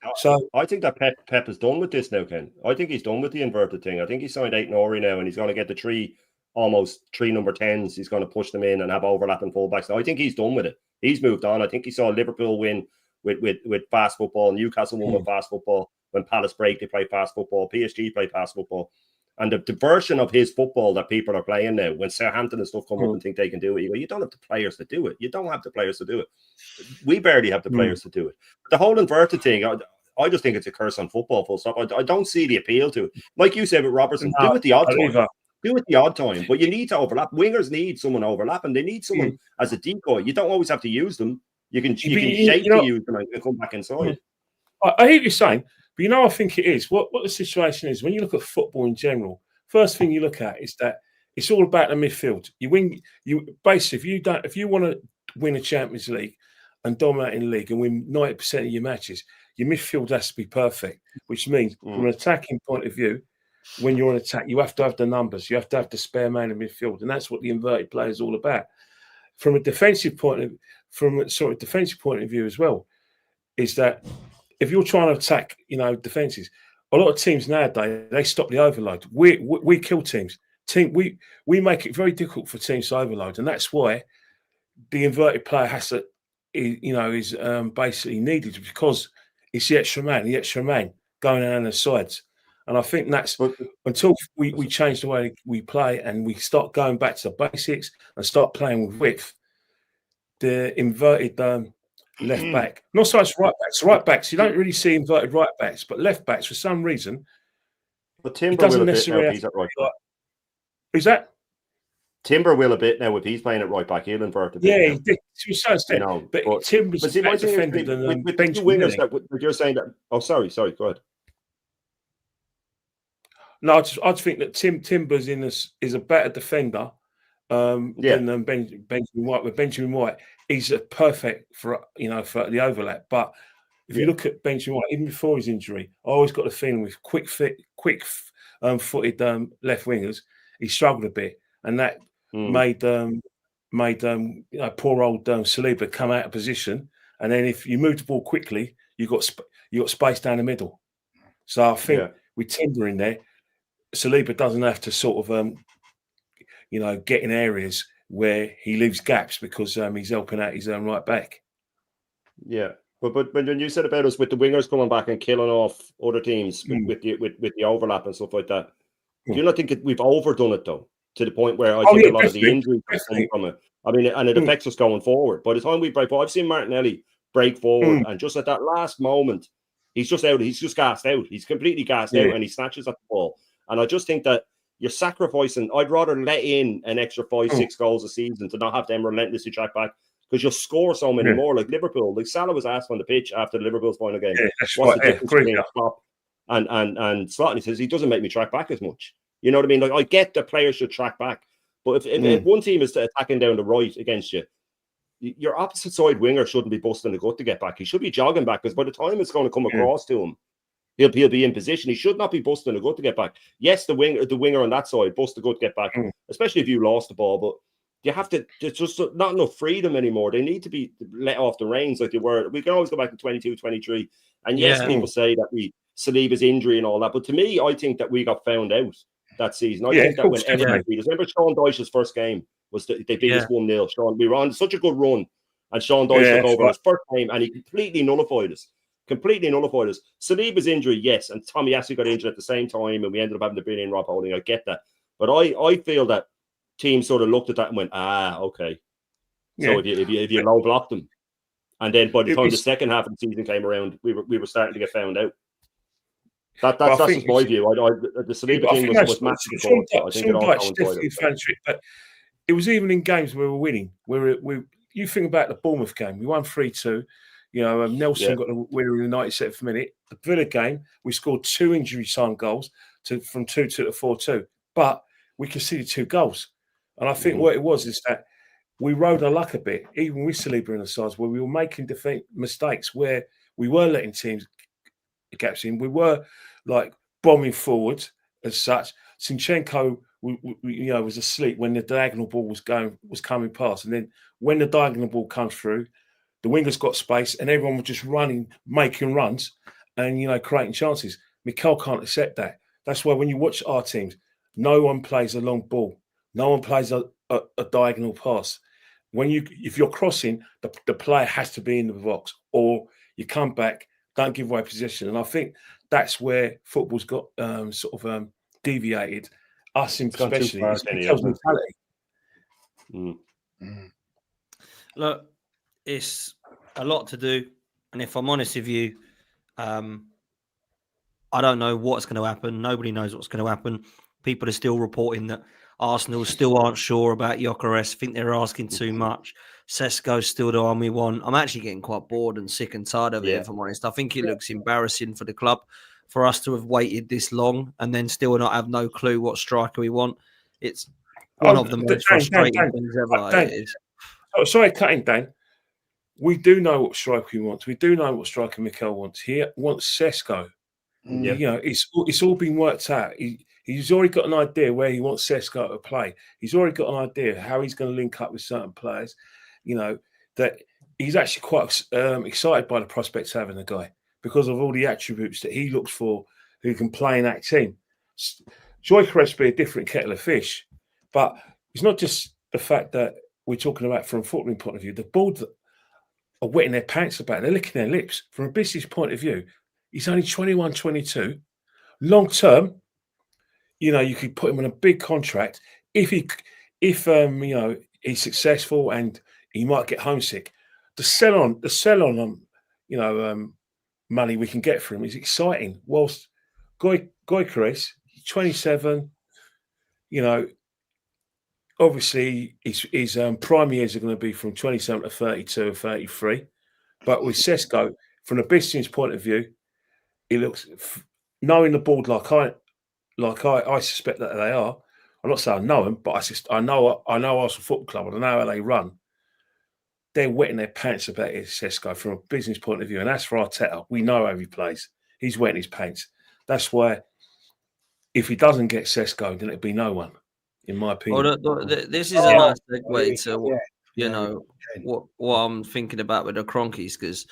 I think that Pep is done with this now, Ken. I think he's done with the inverted thing. I think he's signed Aït-Nouri now, and he's going to get the almost three number 10s. He's going to push them in and have overlapping fullbacks. So I think he's done with it. He's moved on. I think he saw Liverpool win with fast football, Newcastle won with fast football. when Palace break, they play fast football. PSG play fast football. And the version of his football that people are playing now, when Southampton and stuff come up and think they can do it, you go, you don't have the players to do it. You don't have the players to do it. We barely have the players to do it. The whole inverted thing, I just think it's a curse on football, full stop. I don't see the appeal to it. Like you said with Robertson, do it the odd time. Do it the odd time. But you need to overlap. Wingers need someone overlapping. They need someone as a decoy. You don't always have to use them. You can shape to use them and come back inside. I hear what you're saying. But I think it is. What the situation is, when you look at football in general, first thing you look at is that it's all about the midfield. You win. You basically, if you want to win a Champions League and dominate in the league and win 90% of your matches, your midfield has to be perfect. Which means, from an attacking point of view, when you're on attack, you have to have the numbers. You have to have the spare man in midfield, and that's what the inverted play is all about. From a defensive point of view as well, is that if you're trying to attack, defenses, a lot of teams nowadays, they stop the overload. We kill teams. We make it very difficult for teams to overload, and that's why the inverted player is basically needed, because it's the extra man going down the sides. And I think that's until we change the way we play and we start going back to the basics and start playing with width, the inverted left back, not so much right backs, you don't really see inverted right backs, but left backs for some reason. But Timber will a bit now if he's at right back. Who's that? Timber will a bit now if he's playing at right back. He'll invert a bit. Yeah, he did to a certain extent. But Timber's a better defender than with the wingers that you're saying that. Oh, sorry, go ahead. No, I just think that Timbers is a better defender than Benjamin White. With Benjamin White, he's a perfect for the overlap. But if you look at Benjamin White, even before his injury, I always got the feeling with quick-footed left wingers, he struggled a bit, and that made poor old Saliba come out of position. And then if you move the ball quickly, you got space down the middle. So I think with Timber in there, Saliba doesn't have to sort of, get in areas where he leaves gaps because he's helping out his own right back. Yeah, but when you said about us with the wingers coming back and killing off other teams with the overlap and stuff like that, do you not think we've overdone it though, to the point where I think a lot of the injuries are coming from it? I mean, and it affects us going forward. By the time we break, I've seen Martinelli break forward, and just at that last moment, he's just out. He's just gassed out. He's completely gassed out, and he snatches at the ball. And I just think that you're sacrificing. I'd rather let in an extra 5-6 goals a season to not have them relentlessly track back, because you'll score so many more. Like Liverpool, like Salah was asked on the pitch after Liverpool's final game, what's the difference between Klopp and Slot? And he says he doesn't make me track back as much. You know what I mean? Like, I get that players should track back, but if one team is attacking down the right against you, your opposite side winger shouldn't be busting the gut to get back. He should be jogging back, because by the time it's going to come across to him, he'll be in position. He should not be busting a gut to get back. Yes, the winger on that side bust a gut to get back, especially if you lost the ball. But you have to. There's just not enough freedom anymore. They need to be let off the reins like they were. We can always go back to 22, 23. And yes, people say that Saliba's injury and all that. But to me, I think that we got found out that season. I think that when everyone beat us. Remember Sean Dyche's first game was they beat us 1-0. Sean, we were on such a good run, and Sean Dyche took over his first game, and he completely nullified us. Saliba's injury, yes, and Tommy Yasu got injured at the same time, and we ended up having to bring in Rob Holding. I get that, but I feel that teams sort of looked at that and went, okay. So if you low blocked them, and then by the time the second half of the season came around, we were starting to get found out. That's just my view. The Saliba team was massive. I think it all coincided. But it was even in games where we were winning. You think about the Bournemouth game, we won 3-2. Nelson got the winner in the 97th minute. The Villa game, we scored 2 injury time goals from 2-2 to 4-2, but we conceded 2 goals. And I think what it was is that we rode our luck a bit, even with Saliba in the sides, where we were making mistakes, where we were letting teams gaps in. We were like bombing forward as such. Zinchenko, was asleep when the diagonal ball was coming past, and then when the diagonal ball comes through, the wingers got space, and everyone was just running, making runs, and creating chances. Mikel can't accept that. That's why when you watch our teams, no one plays a long ball, no one plays a diagonal pass. If you're crossing, the player has to be in the box, or you come back, don't give away possession. And I think that's where football's got deviated. Us in gone too especially, far, it's Kenny, because hasn't mentality. Look, it's a lot to do, and if I'm honest with you, I don't know what's going to happen. Nobody knows what's going to happen. People are still reporting that Arsenal still aren't sure about Gyokeres. Think they're asking too much. Sesko's still the one we want. I'm actually getting quite bored and sick and tired of it, if I'm honest. I think it looks embarrassing for the club for us to have waited this long and then still not have no clue what striker we want. It's one of the most frustrating things ever. Sorry, cutting Dan. We do know what striker he wants. We do know what striker Mikel wants. He wants Sesko. Yeah. You know, it's all been worked out. He's already got an idea where he wants Sesko to play. He's already got an idea how he's going to link up with certain players. You know, that he's actually quite excited by the prospects of having the guy because of all the attributes that he looks for who can play in that team. Gyokeres be a different kettle of fish, but it's not just the fact that we're talking about from a footballing point of view. The board are wetting their pants about it. They're licking their lips. From a business point of view, he's only 21, 22. Long term, you know, you could put him on a big contract. If you know, he's successful and he might get homesick, the sell on you know, money we can get for him is exciting. Whilst Gyokeres, 27, you know, obviously his prime years are going to be from 27 to 32 or 33. But with Sesko, from a business point of view, he looks, knowing the board like I suspect that they are. I'm not saying I know them, but I know Arsenal Football Club and I know how they run. They're wetting their pants about it, Sesko, from a business point of view. And that's for Arteta. We know how he plays. He's wetting his pants. That's why if he doesn't get Sesko, then it'll be no one, in my opinion. Well, this is a nice segue to you know what I'm thinking about with the Cronkies, because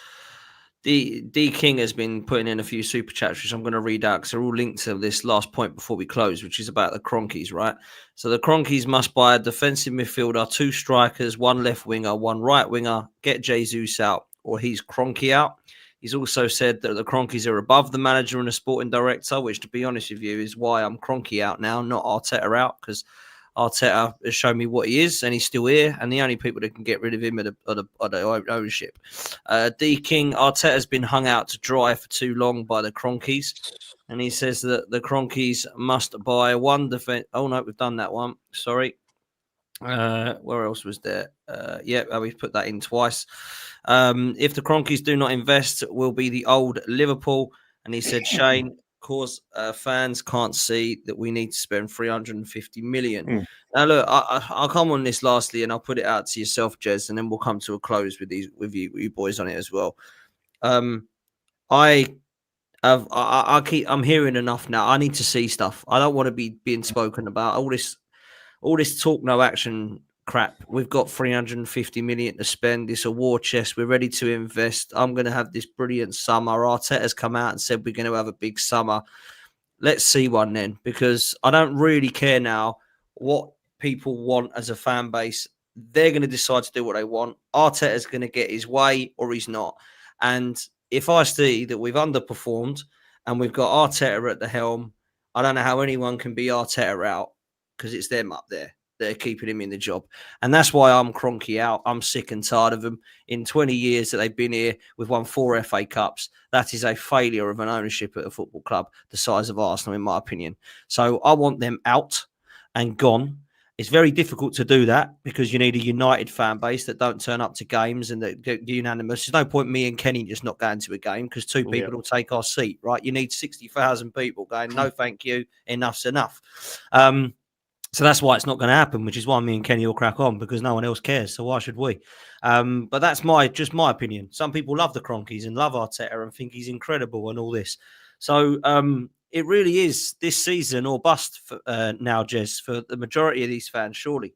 D King has been putting in a few super chats, which I'm going to read out because they're all linked to this last point before we close, which is about the Cronkies, right? So the Cronkies must buy a defensive midfielder, 2 strikers, 1 left winger, 1 right winger, get Jesus out, or he's Cronky out. He's also said that the Cronkies are above the manager and the sporting director, which, to be honest with you, is why I'm Cronky out now, not Arteta out, because Arteta has shown me what he is, and he's still here. And the only people that can get rid of him are the ownership. D King, Arteta has been hung out to dry for too long by the Cronkies, and he says that the Cronkies must buy 1 defense. Oh no, we've done that one. Sorry. Where else was there? We've put that in twice. If the Cronkies do not invest, it will be the old Liverpool. And he said, Shane, of course, fans can't see that we need to spend 350 million. Now, look, I'll come on this lastly, and I'll put it out to yourself, Jez, and then we'll come to a close with you boys on it as well. I'm hearing enough now. I need to see stuff. I don't want to be being spoken about. All this talk, no action crap. We've got 350 million to spend. It's a war chest. We're ready to invest. I'm going to have this brilliant summer. Arteta's come out and said we're going to have a big summer. Let's see one then, because I don't really care now what people want as a fan base. They're going to decide to do what they want. Arteta's going to get his way or he's not. And if I see that we've underperformed and we've got Arteta at the helm, I don't know how anyone can be Arteta out, because it's them up there that are keeping him in the job. And that's why I'm Cronky out. I'm sick and tired of them. In 20 years that they've been here, we've won 4 FA Cups. That is a failure of an ownership at a football club the size of Arsenal, in my opinion. So I want them out and gone. It's very difficult to do that because you need a united fan base that don't turn up to games and that get unanimous. There's no point me and Kenny just not going to a game because 2 people will take our seat, right? You need 60,000 people going, no, thank you. Enough's enough. So that's why it's not going to happen, which is why me and Kenny will crack on, because no one else cares. So why should we? But that's just my opinion. Some people love the Cronkies and love Arteta and think he's incredible and all this. So it really is this season or bust for, now, Jez, for the majority of these fans, surely.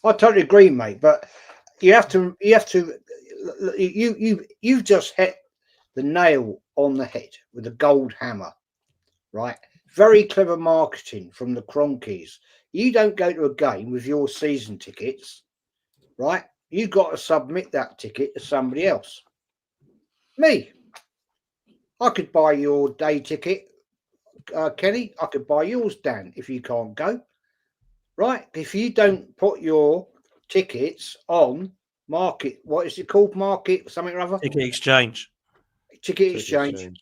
I totally agree, mate. But you've just hit the nail on the head with a gold hammer, right? Very clever marketing from the Cronkies. You don't go to a game with your season tickets, right? You've got to submit that ticket to somebody else. Me. I could buy your day ticket, Kenny. I could buy yours, Dan, if you can't go. Right? If you don't put your tickets on market, what is it called? Market something or other? Ticket exchange. Ticket exchange.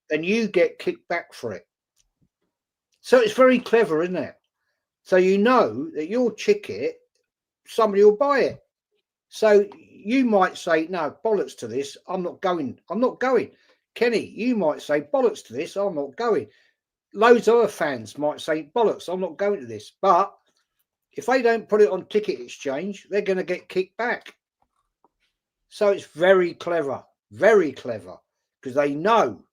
Then you get kicked back for it. So it's very clever, isn't it? So you know that your ticket, somebody will buy it. So you might say, no, bollocks to this. I'm not going. I'm not going. Kenny, you might say, bollocks to this. I'm not going. Loads of other fans might say, bollocks, I'm not going to this. But if they don't put it on ticket exchange, they're going to get kicked back. So it's very clever, because they know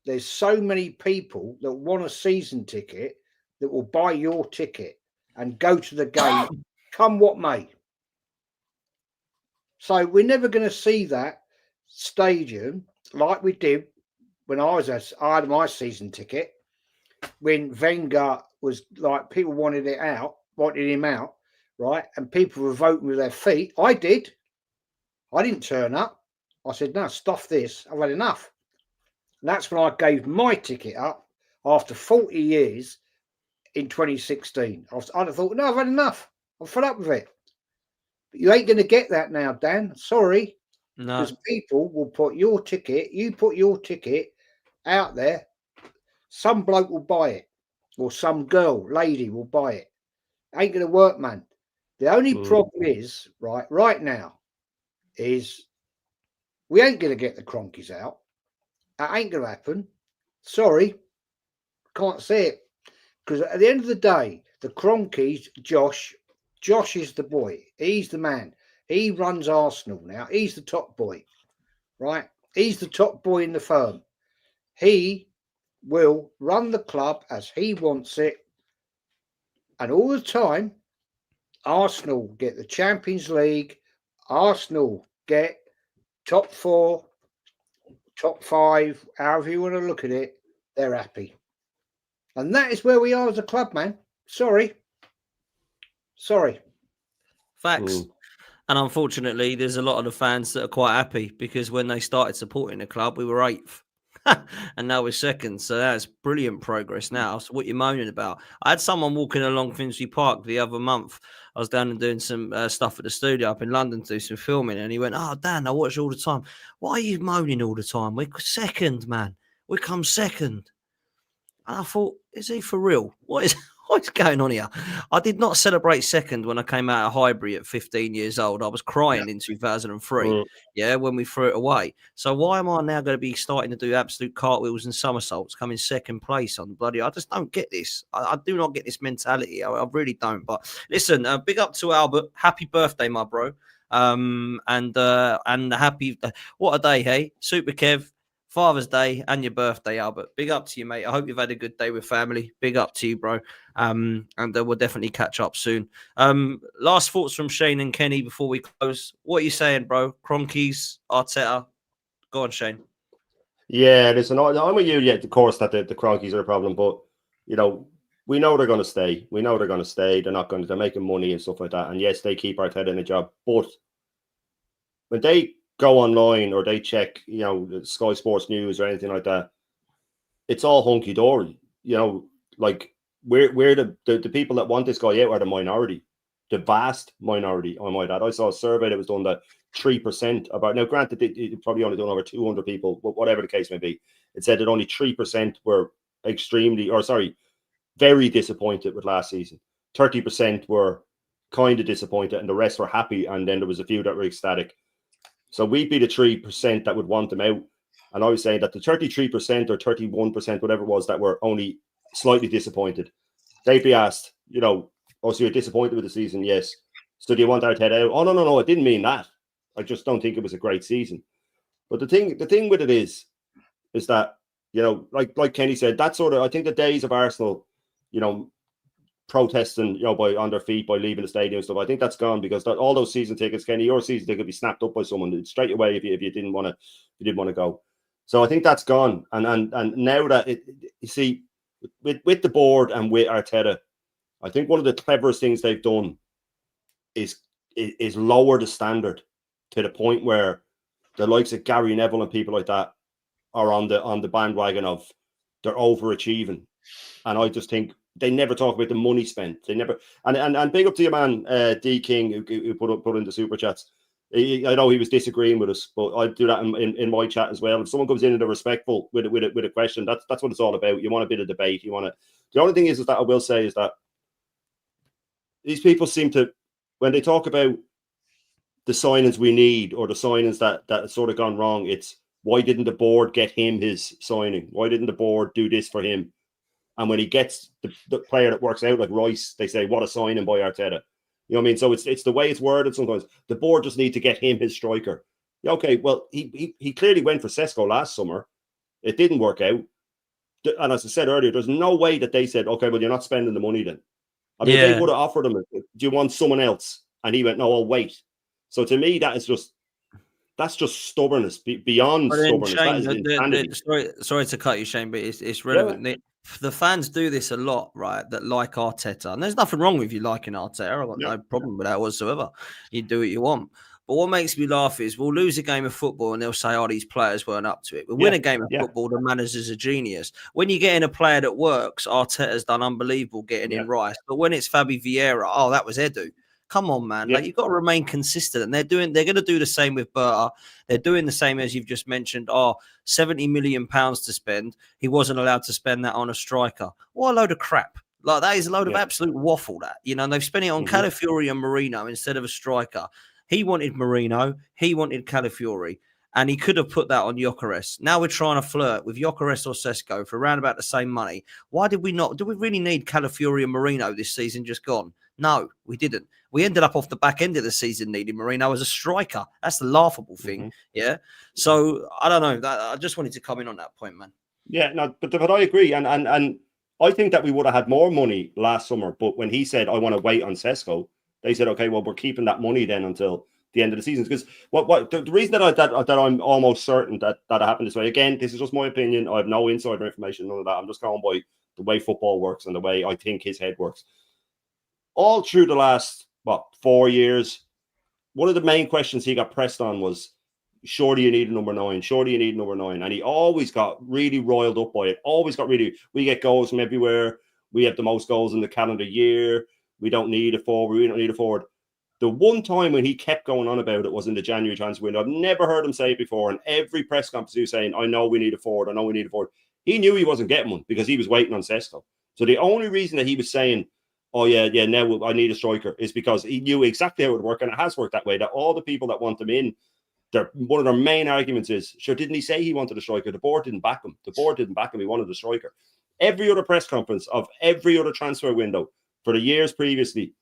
there's so many people that want a season ticket that will buy your ticket and go to the game, come what may. So we're never going to see that stadium like we did when I had my season ticket, when Wenger was like, people wanted him out, right? And people were voting with their feet. I did. I didn't turn up. I said, no, stuff this. I've had enough. And that's when I gave my ticket up after 40 years in 2016. I'd have thought, no, I've had enough. I'm fed up with it. But you ain't going to get that now, Dan. Sorry. No. Because people will put your ticket, you put your ticket out there, some bloke will buy it, or some girl, lady will buy it. Ain't going to work, man. The only problem is, right now, is we ain't going to get the Cronkies out. That ain't going to happen. Sorry. Can't say it. Because at the end of the day, the Cronkies, Josh is the boy. He's the man. He runs Arsenal now. He's the top boy, right? He's the top boy in the firm. He will run the club as he wants it. And all the time, Arsenal get the Champions League. Arsenal get top 4, top 5, however you want to look at it. They're happy. And that is where we are as a club, man. Sorry. Facts. And unfortunately, there's a lot of the fans that are quite happy because when they started supporting the club, we were 8th. And now we're 2nd. So that's brilliant progress now. So what you're moaning about? I had someone walking along Finsbury Park the other month. I was down and doing some stuff at the studio up in London to do some filming. And he went, oh, Dan, I watch all the time. Why are you moaning all the time? We're 2nd, man. We come 2nd. And I thought, is he for real? What's going on here? I did not celebrate 2nd when I came out of Highbury at 15 years old. I was crying in 2003, when we threw it away. So why am I now going to be starting to do absolute cartwheels and somersaults, coming 2nd place on bloody? I just don't get this. I do not get this mentality. I really don't. But listen, big up to Albert. Happy birthday, my bro. And happy. What a day, hey? Super Kev. Father's Day and your birthday, Albert. Big up to you, mate. I hope you've had a good day with family. Big up to you, bro. And we'll definitely catch up soon. Last thoughts from Shane and Kenny before we close. What are you saying, bro? Cronkies, Arteta. Go on, Shane. Yeah, listen, I'm with you. Yeah, of course that the Cronkies are a problem, but we know they're going to stay. We know they're going to stay. They're making money and stuff like that. And yes, they keep Arteta in a job, but when they go online or they check, the Sky Sports News or anything like that, it's all hunky dory. Like we're the people that want this guy out are the minority, the vast minority. I might add. I saw a survey that was done that 3% about. Now, granted, it probably only done over 200 people, but whatever the case may be, it said that only 3% were very disappointed with last season. 30% were kind of disappointed, and the rest were happy. And then there was a few that were ecstatic. So we'd be the 3% that would want them out. And I was saying that the 33% or 31%, whatever it was, that were only slightly disappointed, they'd be asked, so you're disappointed with the season? Yes. So do you want Arteta out? Oh, no, I didn't mean that. I just don't think it was a great season. But the thing with it is that, like Kenny said, that sort of, I think the days of Arsenal, protesting, on their feet by leaving the stadium and stuff, I think that's gone, because all those season tickets, Kenny, your season ticket could be snapped up by someone straight away if you didn't want to go. So I think that's gone, and now that you see with the board and with Arteta, I think one of the cleverest things they've done is lower the standard to the point where the likes of Gary Neville and people like that are on the bandwagon of they're overachieving, and I just think they never talk about the money spent. They never and big up to your man D King who put in the super chats. I know he was disagreeing with us, but I do that in my chat as well. If someone comes in and they're respectful with a question, that's what it's all about. You want a bit of debate. You want to. The only thing is that I will say is that these people seem to, when they talk about the signings we need or the signings that sort of gone wrong, it's why didn't the board get him his signing? Why didn't the board do this for him? And when he gets the player that works out like Rice, they say, what a signing by Arteta. You know what I mean? So it's the way it's worded sometimes. The board just need to get him his striker. Okay, well, he clearly went for Sesko last summer. It didn't work out. And as I said earlier, there's no way that they said, okay, well, you're not spending the money then. I mean, they would have offered him, do you want someone else? And he went, no, I'll wait. So to me, that's just stubbornness, beyond stubbornness. Shane, that is insanity. Sorry to cut you, Shane, but it's relevant. Yeah. The fans do this a lot, right? That like Arteta, and there's nothing wrong with you liking Arteta. I've got no problem with that whatsoever. You do what you want. But what makes me laugh is we'll lose a game of football and they'll say, oh, these players weren't up to it. We'll win a game of football, the manager's a genius. When you get in a player that works, Arteta's done unbelievable getting in Rice. But when it's Fabi Vieira, oh, that was Edu. Come on, man. Like, you've got to remain consistent. And they're going to do the same with Berta. They're doing the same as you've just mentioned. Oh, £70 million to spend. He wasn't allowed to spend that on a striker. What a load of crap. Like, that is a load of absolute waffle, that. You know, and they've spent it on Calafiori and Marino instead of a striker. He wanted Marino. He wanted Calafiori. And he could have put that on Gyokeres. Now we're trying to flirt with Gyokeres or Sesko for around about the same money. Why did we not? Do we really need Calafiori and Marino this season just gone? No, we didn't. We ended up off the back end of the season needing Marino as a striker. That's the laughable thing. Yeah. So I don't know. I just wanted to comment on that point, man. Yeah, no, but I agree. And I think that we would have had more money last summer. But when he said, I want to wait on Sesko, they said, okay, well, we're keeping that money then until the end of the season. Because the reason that I'm almost certain that happened this way, again, this is just my opinion. I have no insider information, none of that. I'm just going by the way football works and the way I think his head works. All through the last, 4 years, one of the main questions he got pressed on was, surely you need a number 9, surely you need a number 9. And he always got really roiled up by it, we get goals from everywhere, we have the most goals in the calendar year, we don't need a forward, The one time when he kept going on about it was in the January transfer window. I've never heard him say it before. And every press conference he was saying, I know we need a forward, He knew he wasn't getting one because he was waiting on Sesko. So the only reason that he was saying, oh, yeah, now I need a striker, is because he knew exactly how it would work, and it has worked that way, that all the people that want him in, one of their main arguments is, sure, didn't he say he wanted a striker? The board didn't back him. He wanted a striker. Every other press conference of every other transfer window for the years previously,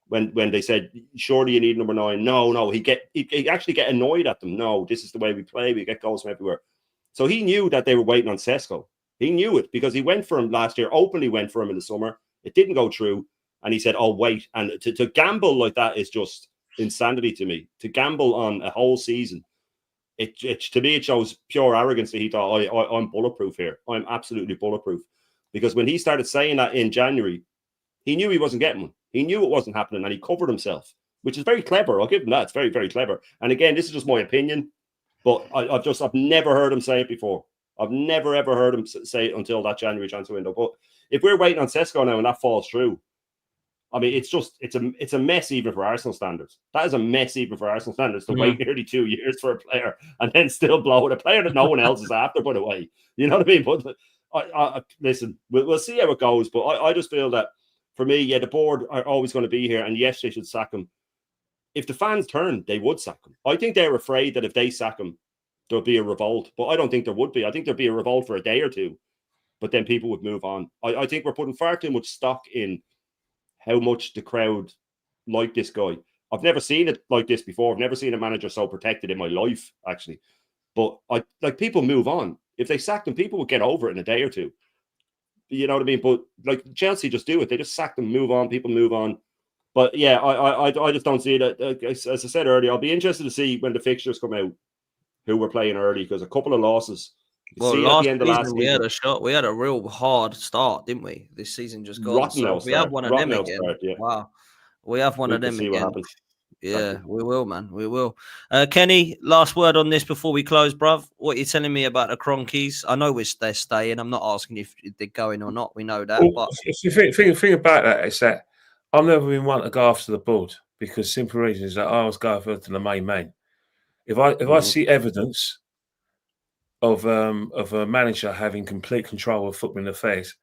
when they said, surely you need number 9, no, he actually get annoyed at them. No, this is the way we play. We get goals from everywhere. So he knew that they were waiting on Sesko. He knew it because he went for him last year, openly went for him in the summer. It didn't go through. And he said, oh, wait. And to gamble like that is just insanity to me. To gamble on a whole season, to me, it shows pure arrogance that he thought, I'm bulletproof here. I'm absolutely bulletproof. Because when he started saying that in January, he knew he wasn't getting one. He knew it wasn't happening, and he covered himself, which is very clever. I'll give him that. It's very, very clever. And again, this is just my opinion, but I've never heard him say it before. I've never, ever heard him say it until that January transfer window. But if we're waiting on Sesko now and that falls through, I mean, it's a mess even for Arsenal standards. That is a mess even for Arsenal standards to wait nearly 2 years for a player and then still blow it. A player that no one else is after, by the way. You know what I mean? But listen, we'll see how it goes. But I just feel that, for me, the board are always going to be here. And yes, they should sack him. If the fans turn, they would sack him. I think they're afraid that if they sack him, there'll be a revolt. But I don't think there would be. I think there'd be a revolt for a day or two. But then people would move on. I think we're putting far too much stock in how much the crowd like this guy. I've never seen it like this before. I've never seen a manager so protected in my life, actually. But people move on. If they sacked him, people would get over it in a day or two. You know what I mean? But like Chelsea just do it. They just sack them, move on. People move on. But yeah, I just don't see it. As I said earlier, I'll be interested to see when the fixtures come out who we're playing early, because a couple of losses. Well, last season we had a shot. We had a real hard start, didn't we? This season just gone. So we have one of them again. Wow, we have one of them again. Yeah, we will, man. We will. Kenny, last word on this before we close, bruv. What are you telling me about the Cronkies? I know they're staying. I'm not asking if they're going or not. We know that. Well, But if you think about that is that I've never been one to go after the board because simple reason is that I always go after the main man. If I see evidence of a manager having complete control of football affairs,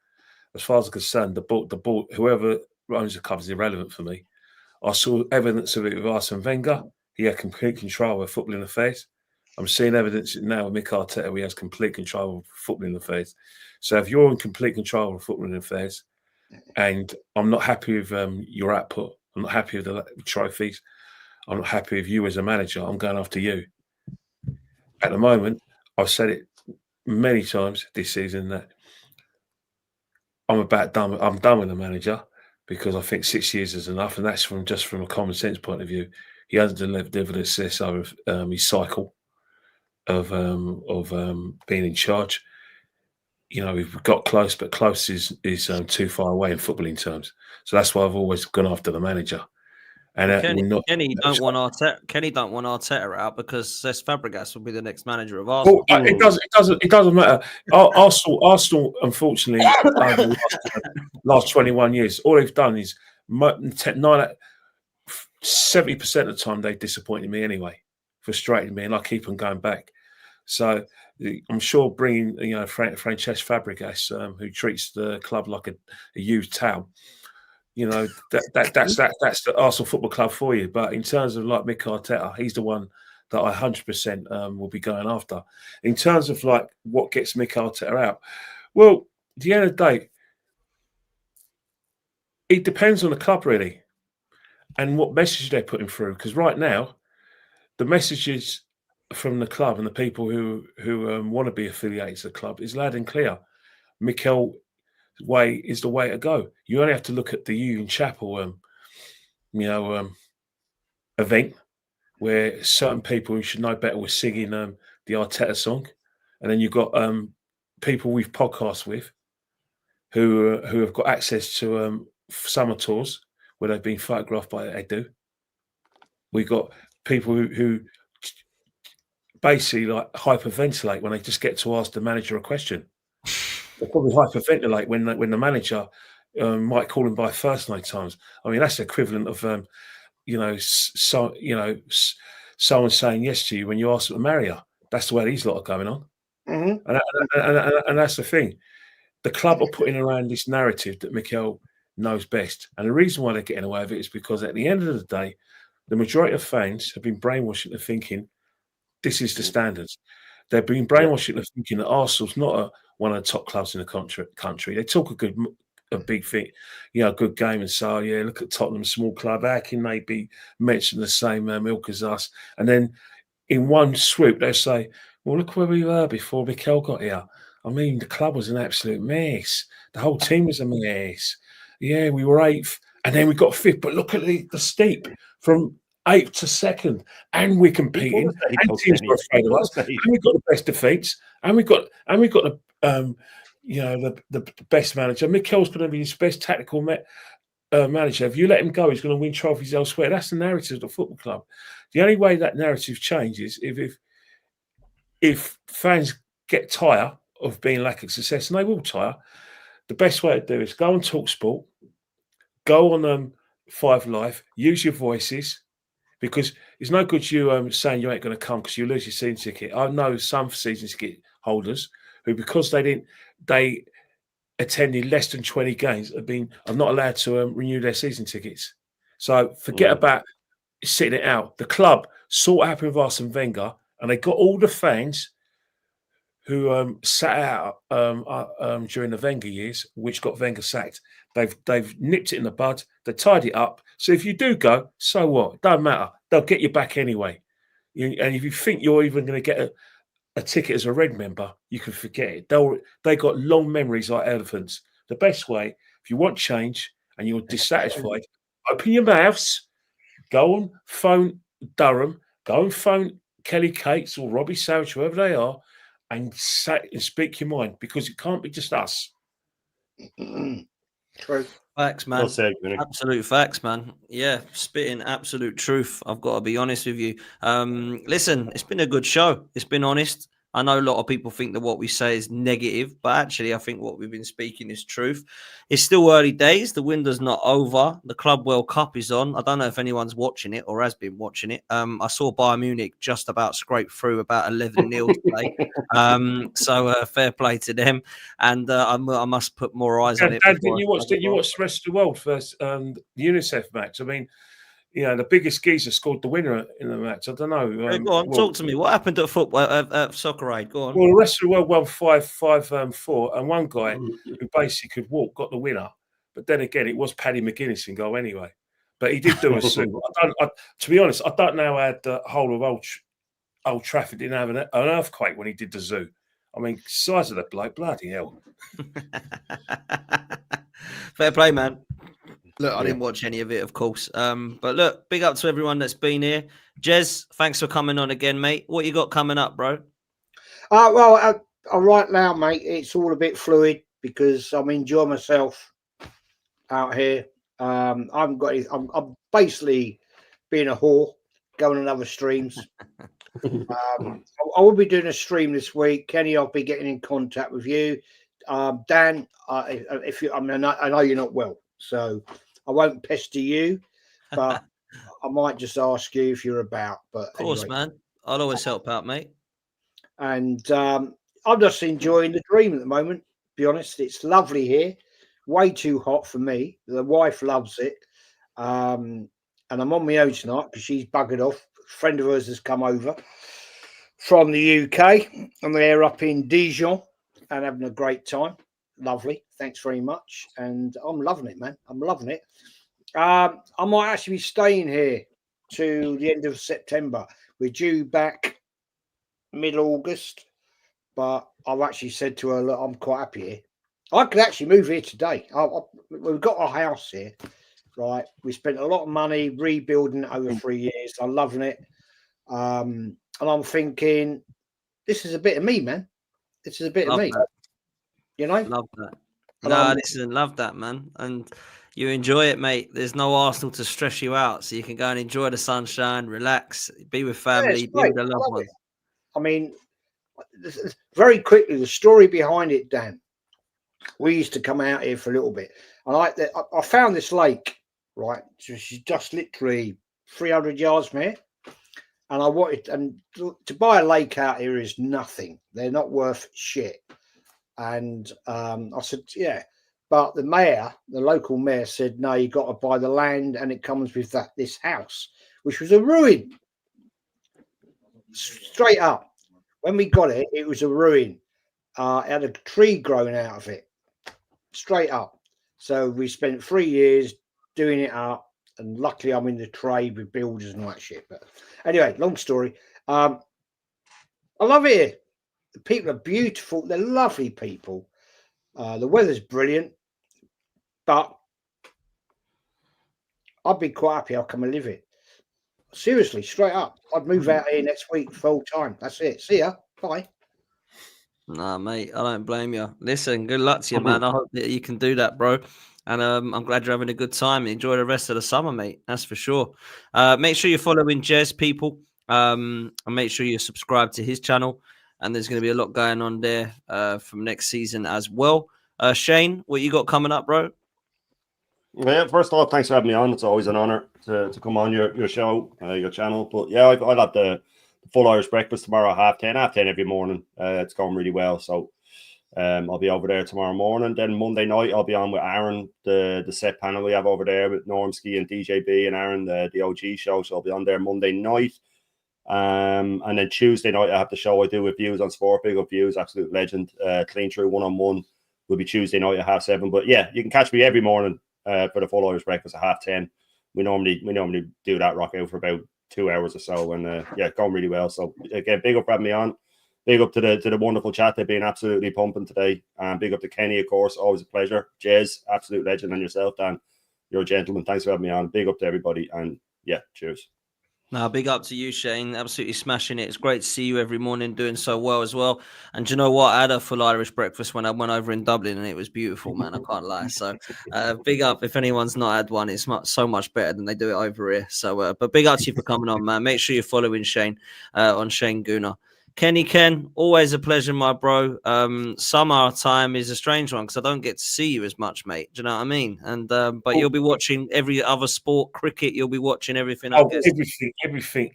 as far as I'm concerned, the board, whoever owns the club is irrelevant for me. I saw evidence of it with Arsene Wenger. He had complete control of footballing affairs. I'm seeing evidence now with Mick Arteta where he has complete control of footballing affairs. So if you're in complete control of footballing affairs and I'm not happy with your output, I'm not happy with the trophies, I'm not happy with you as a manager, I'm going after you. At the moment, I've said it many times this season that I'm done with the manager. Because I think 6 years is enough, and that's from a common sense point of view. He hasn't delivered a success over his cycle of being in charge. You know, we've got close, but close is too far away in footballing terms. So that's why I've always gone after the manager. And Kenny don't want Arteta out because Cesc Fabregas will be the next manager of Arsenal. Well, it doesn't matter. Arsenal, unfortunately, over the last 21 years, all they've done is 70% of the time they disappointed me anyway, frustrated me, and I keep on going back. So I'm sure bringing Francesc Fabregas, who treats the club like a used towel. You know, that's the Arsenal Football Club for you. But in terms of like Mick Arteta, he's the one that I 100% will be going after. In terms of like what gets Mick Arteta out, well, at the end of the day, it depends on the club really and what message they're putting through. Because right now, the messages from the club and the people who want to be affiliated to the club is loud and clear. Mikel way is the way to go. You only have to look at the Union Chapel, event where certain people who should know better were singing the Arteta song, and then you've got people we've podcast with who have got access to summer tours where they've been photographed by Edu. We've got people who basically like hyperventilate when they just get to ask the manager a question. They probably hyperventilate when the manager might call him by first name times. I mean, that's the equivalent of someone saying yes to you when you ask them to marry her. That's the way these lot are going on, and that's the thing. The club are putting around this narrative that Mikel knows best, and the reason why they're getting away with it is because at the end of the day, the majority of fans have been brainwashed into thinking this is the standards. They've been brainwashed into thinking that Arsenal's not one of the top clubs in the country. They talk a big thing, good game, and so look at Tottenham, small club. How can they be mentioned the same milk as us? And then in one swoop, they say, "Well, look where we were before Mikel got here. I mean, the club was an absolute mess. The whole team was a mess. Yeah, we were 8th, and then we got 5th. But look at the steep from 8th to 2nd, and we're competing. And teams were afraid of us. And we got the best defence, and we got the best manager. Mikel's going to be his best tactical manager. If you let him go, he's going to win trophies elsewhere. That's the narrative of the football club. The only way that narrative changes if fans get tired of being lacking success, and they will tire. The best way to do is go on TalkSport, go on 5 Live, use your voices, because it's no good you saying you ain't going to come because you lose your season ticket. I know some season ticket holders who, because they attended less than 20 games, are not allowed to renew their season tickets. So forget about sitting it out. The club saw what happened with Arsene Wenger, and they got all the fans who sat out during the Wenger years, which got Wenger sacked. They've nipped it in the bud. They tied it up. So if you do go, so what? It don't matter. They'll get you back anyway. And if you think you're even going to get a ticket as a Red member, you can forget it. They got long memories like elephants. The best way, if you want change and you're dissatisfied, open your mouths, go on phone Durham, go and phone Kelly Cates or Robbie Savage, whoever they are, and speak your mind, because it can't be just us. True. Facts, man. Well said, Vinny. Absolute facts, man. Yeah, spitting absolute truth. I've got to be honest with you. Listen, it's been a good show. It's been honest. I know a lot of people think that what we say is negative, but actually, I think what we've been speaking is truth. It's still early days. The window's not over. The Club World Cup is on. I don't know if anyone's watching it or has been watching it. I saw Bayern Munich just about scrape through about 11-0 today. So fair play to them. And I must put more eyes on it. Dad, did you watch the rest of the world first? The UNICEF match. I mean, you know, the biggest geezer scored the winner in the match. I don't know. Go on, talk to me. What happened at football at Soccer Aid? Go on. Well, the rest of the world won 5-4, and one guy who basically could walk got the winner. But then again, it was Paddy McGuinness in goal anyway. But he did do a suit. To be honest, I don't know how the whole of Old Trafford didn't have an earthquake when he did the zoo. I mean, size of the bloke, bloody hell. Fair play, man. Look, I didn't watch any of it, of course. But look, big up to everyone that's been here. Jez, thanks for coming on again, mate. What you got coming up, bro? Well, right now, mate, it's all a bit fluid because I'm enjoying myself out here. I'm basically being a whore, going on other streams. I will be doing a stream this week. Kenny, I'll be getting in contact with you. Dan, if you, I know you're not well, so I won't pester you, but I might just ask you if you're about. But of course, anyway. Man, I'll always help out, mate. And I'm just enjoying the dream at the moment. To be honest, it's lovely here. Way too hot for me. The wife loves it, and I'm on my own tonight because she's buggered off. A friend of hers has come over from the UK, and they're up in Dijon and having a great time. Lovely. Thanks very much. And I'm loving it, man. I'm loving it. I might actually be staying here to the end of September. We're due back mid-August, but I've actually said to her, look, I'm quite happy here. I could actually move here today. We've got a house here, right? We spent a lot of money rebuilding it over 3 years. I'm loving it. And I'm thinking, this is a bit of me, man. This is a bit of me. That. You know? Love that. No, listen, love that, man. And you enjoy it, mate. There's no Arsenal to stress you out. So you can go and enjoy the sunshine, relax, be with family, be with the loved ones. I mean, very quickly, the story behind it, Dan. We used to come out here for a little bit. And I found this lake, right? She's just literally 300 yards from here. And I wanted, and to buy a lake out here is nothing. They're not worth shit. And I said, yeah. But the mayor, the local mayor said, no, you got to buy the land and it comes with this house, which was a ruin. Straight up. When we got it, it was a ruin. It had a tree growing out of it. Straight up. So we spent 3 years doing it up. And luckily I'm in the trade with builders and all that shit. But anyway, long story. I love it here. The people are beautiful. They're lovely people. The weather's brilliant. But I'd be quite happy I'll come and live it. Seriously, straight up. I'd move out here next week full time. That's it. See ya. Bye. Nah, mate, I don't blame you. Listen, good luck to you, man. I hope that you can do that, bro. And I'm glad you're having a good time. Enjoy the rest of the summer, mate. That's for sure. Make sure you're following Jez, people. And make sure you subscribe to his channel. And there's going to be a lot going on there from next season as well. Shane, what you got coming up, bro? Yeah, first of all, thanks for having me on. It's always an honor to come on your show, your channel. But yeah, I'll have the full Irish breakfast tomorrow at 10:30 every morning. It's going really well. So I'll be over there tomorrow morning. Then Monday night, I'll be on with Aaron, the set panel we have over there with Normski and DJB and Aaron, the OG show. So I'll be on there Monday night. And then Tuesday night, I have the show I do with Views on Sport, big up Views, absolute legend. Clean Through 1-on-1 will be Tuesday night at 7:30. But yeah, you can catch me every morning for the full Irish breakfast at 10:30. We normally do that rock out for about 2 hours or so, and yeah, going really well. So again, big up for having me on. Big up to the wonderful chat. They've been absolutely pumping today. And big up to Kenny, of course, always a pleasure. Jez, absolute legend, and yourself, Dan, you're a gentleman. Thanks for having me on. Big up to everybody, and yeah, cheers. Now, big up to you, Shane. Absolutely smashing it. It's great to see you every morning doing so well as well. And do you know what? I had a full Irish breakfast when I went over in Dublin and it was beautiful, man. I can't lie. So big up. If anyone's not had one, it's so much better than they do it over here. So, but big up to you for coming on, man. Make sure you're following Shane on Shane Gooner. Kenny Ken, always a pleasure, my bro. Summertime is a strange one because I don't get to see you as much, mate. Do you know what I mean? And but you'll be watching every other sport, cricket. You'll be watching everything. I guess.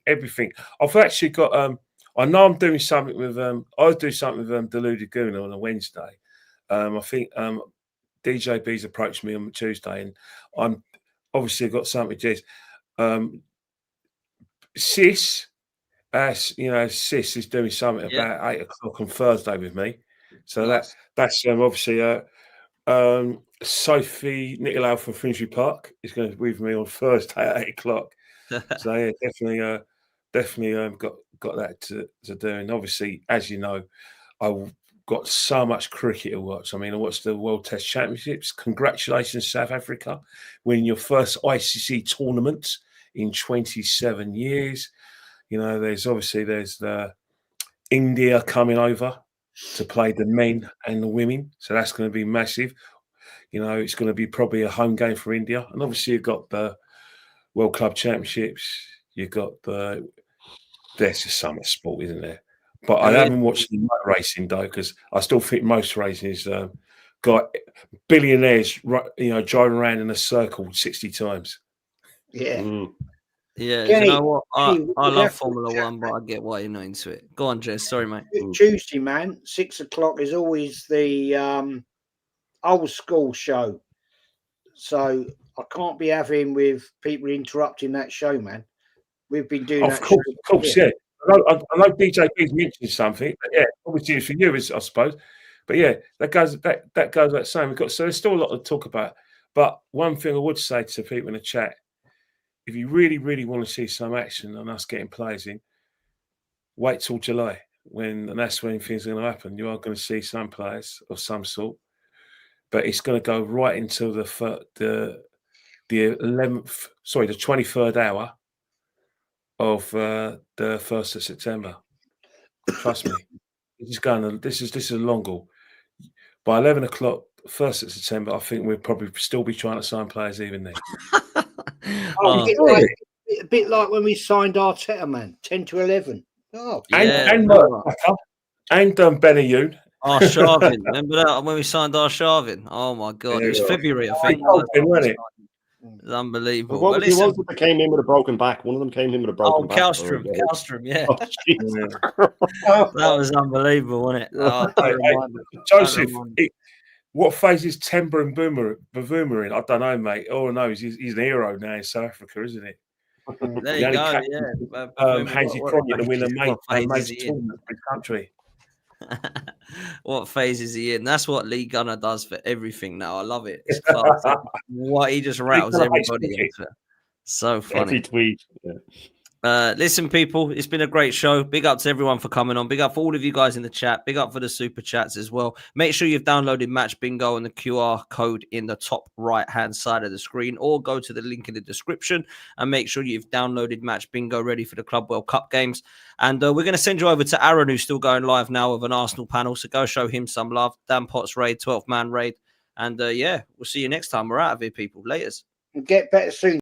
Everything. I've actually got. I know I'm doing something with. I'll do something with Deluded Gooner on a Wednesday. I think DJ B's approached me on Tuesday, and I'm obviously got something with Jez. Sis. As you know, Sis is doing something about 8 o'clock on Thursday with me, so nice. that's obviously Sophie Nicolau from Finsbury Park is going to be with me on Thursday at 8 o'clock. So yeah, definitely got that to do, and obviously, as you know, I've got so much cricket to watch. I mean, I watched the World Test Championships. Congratulations, South Africa, winning your first ICC tournament in 27 years. You know, there's the India coming over to play the men and the women. So that's going to be massive. You know, it's going to be probably a home game for India. And obviously you've got the World Club Championships. You've got there's just so much sport, isn't there? But I haven't watched the motor racing, though, because I still think motor racing is got billionaires, you know, driving around in a circle 60 times. Yeah. Mm. Yeah, Kenny, you know what? I love have to Formula chat, One, but I get why you're not into it. Go on, Jez. Sorry, mate. Tuesday, man, 6 o'clock is always the old school show. So I can't be having with people interrupting that show, man. We've been doing that. Of course, yeah. I know DJ B's mentioned something, but yeah, obviously it's for you, I suppose. But yeah, that goes without saying. So there's still a lot to talk about. But one thing I would say to people in the chat, if you really, really want to see some action on us getting players in, wait till July, and that's when things are going to happen. You are going to see some players of some sort, but it's going to go right until the 23rd hour of the 1st of September. Trust me, this is a long haul. By 11 o'clock, 1st of September, I think we'll probably still be trying to sign players even then. A bit like when we signed Arteta, man, 10 to 11. Oh, and Benayoun. Arshavin. Remember that when we signed Arshavin? Oh my God, it was February, I think. Wasn't it? It's unbelievable. What was it that came in with a broken back? One of them came in with a broken back. Kallstrom, yeah. Oh, That was unbelievable, wasn't it? Joseph, what phase is Timber and Bavuma in? I don't know, mate. All I know is he's an hero now in South Africa, isn't it? There you go, yeah. Hansi Cronje to win a major tournament for his country. What phase is he in? That's what Lee Gunner does for everything now. I love it. It's class. What he just rattles everybody into it. So funny. Every tweet. Yeah. Listen, people, it's been a great show. Big up to everyone for coming on. Big up for all of you guys in the chat. Big up for the super chats as well. Make sure you've downloaded Match Bingo and the QR code in the top right-hand side of the screen, or go to the link in the description and make sure you've downloaded Match Bingo ready for the Club World Cup games. And we're going to send you over to Aaron, who's still going live now with an Arsenal panel. So go show him some love. Dan Potts raid, 12th man raid. And yeah, we'll see you next time. We're out of here, people. Laters. Get better soon.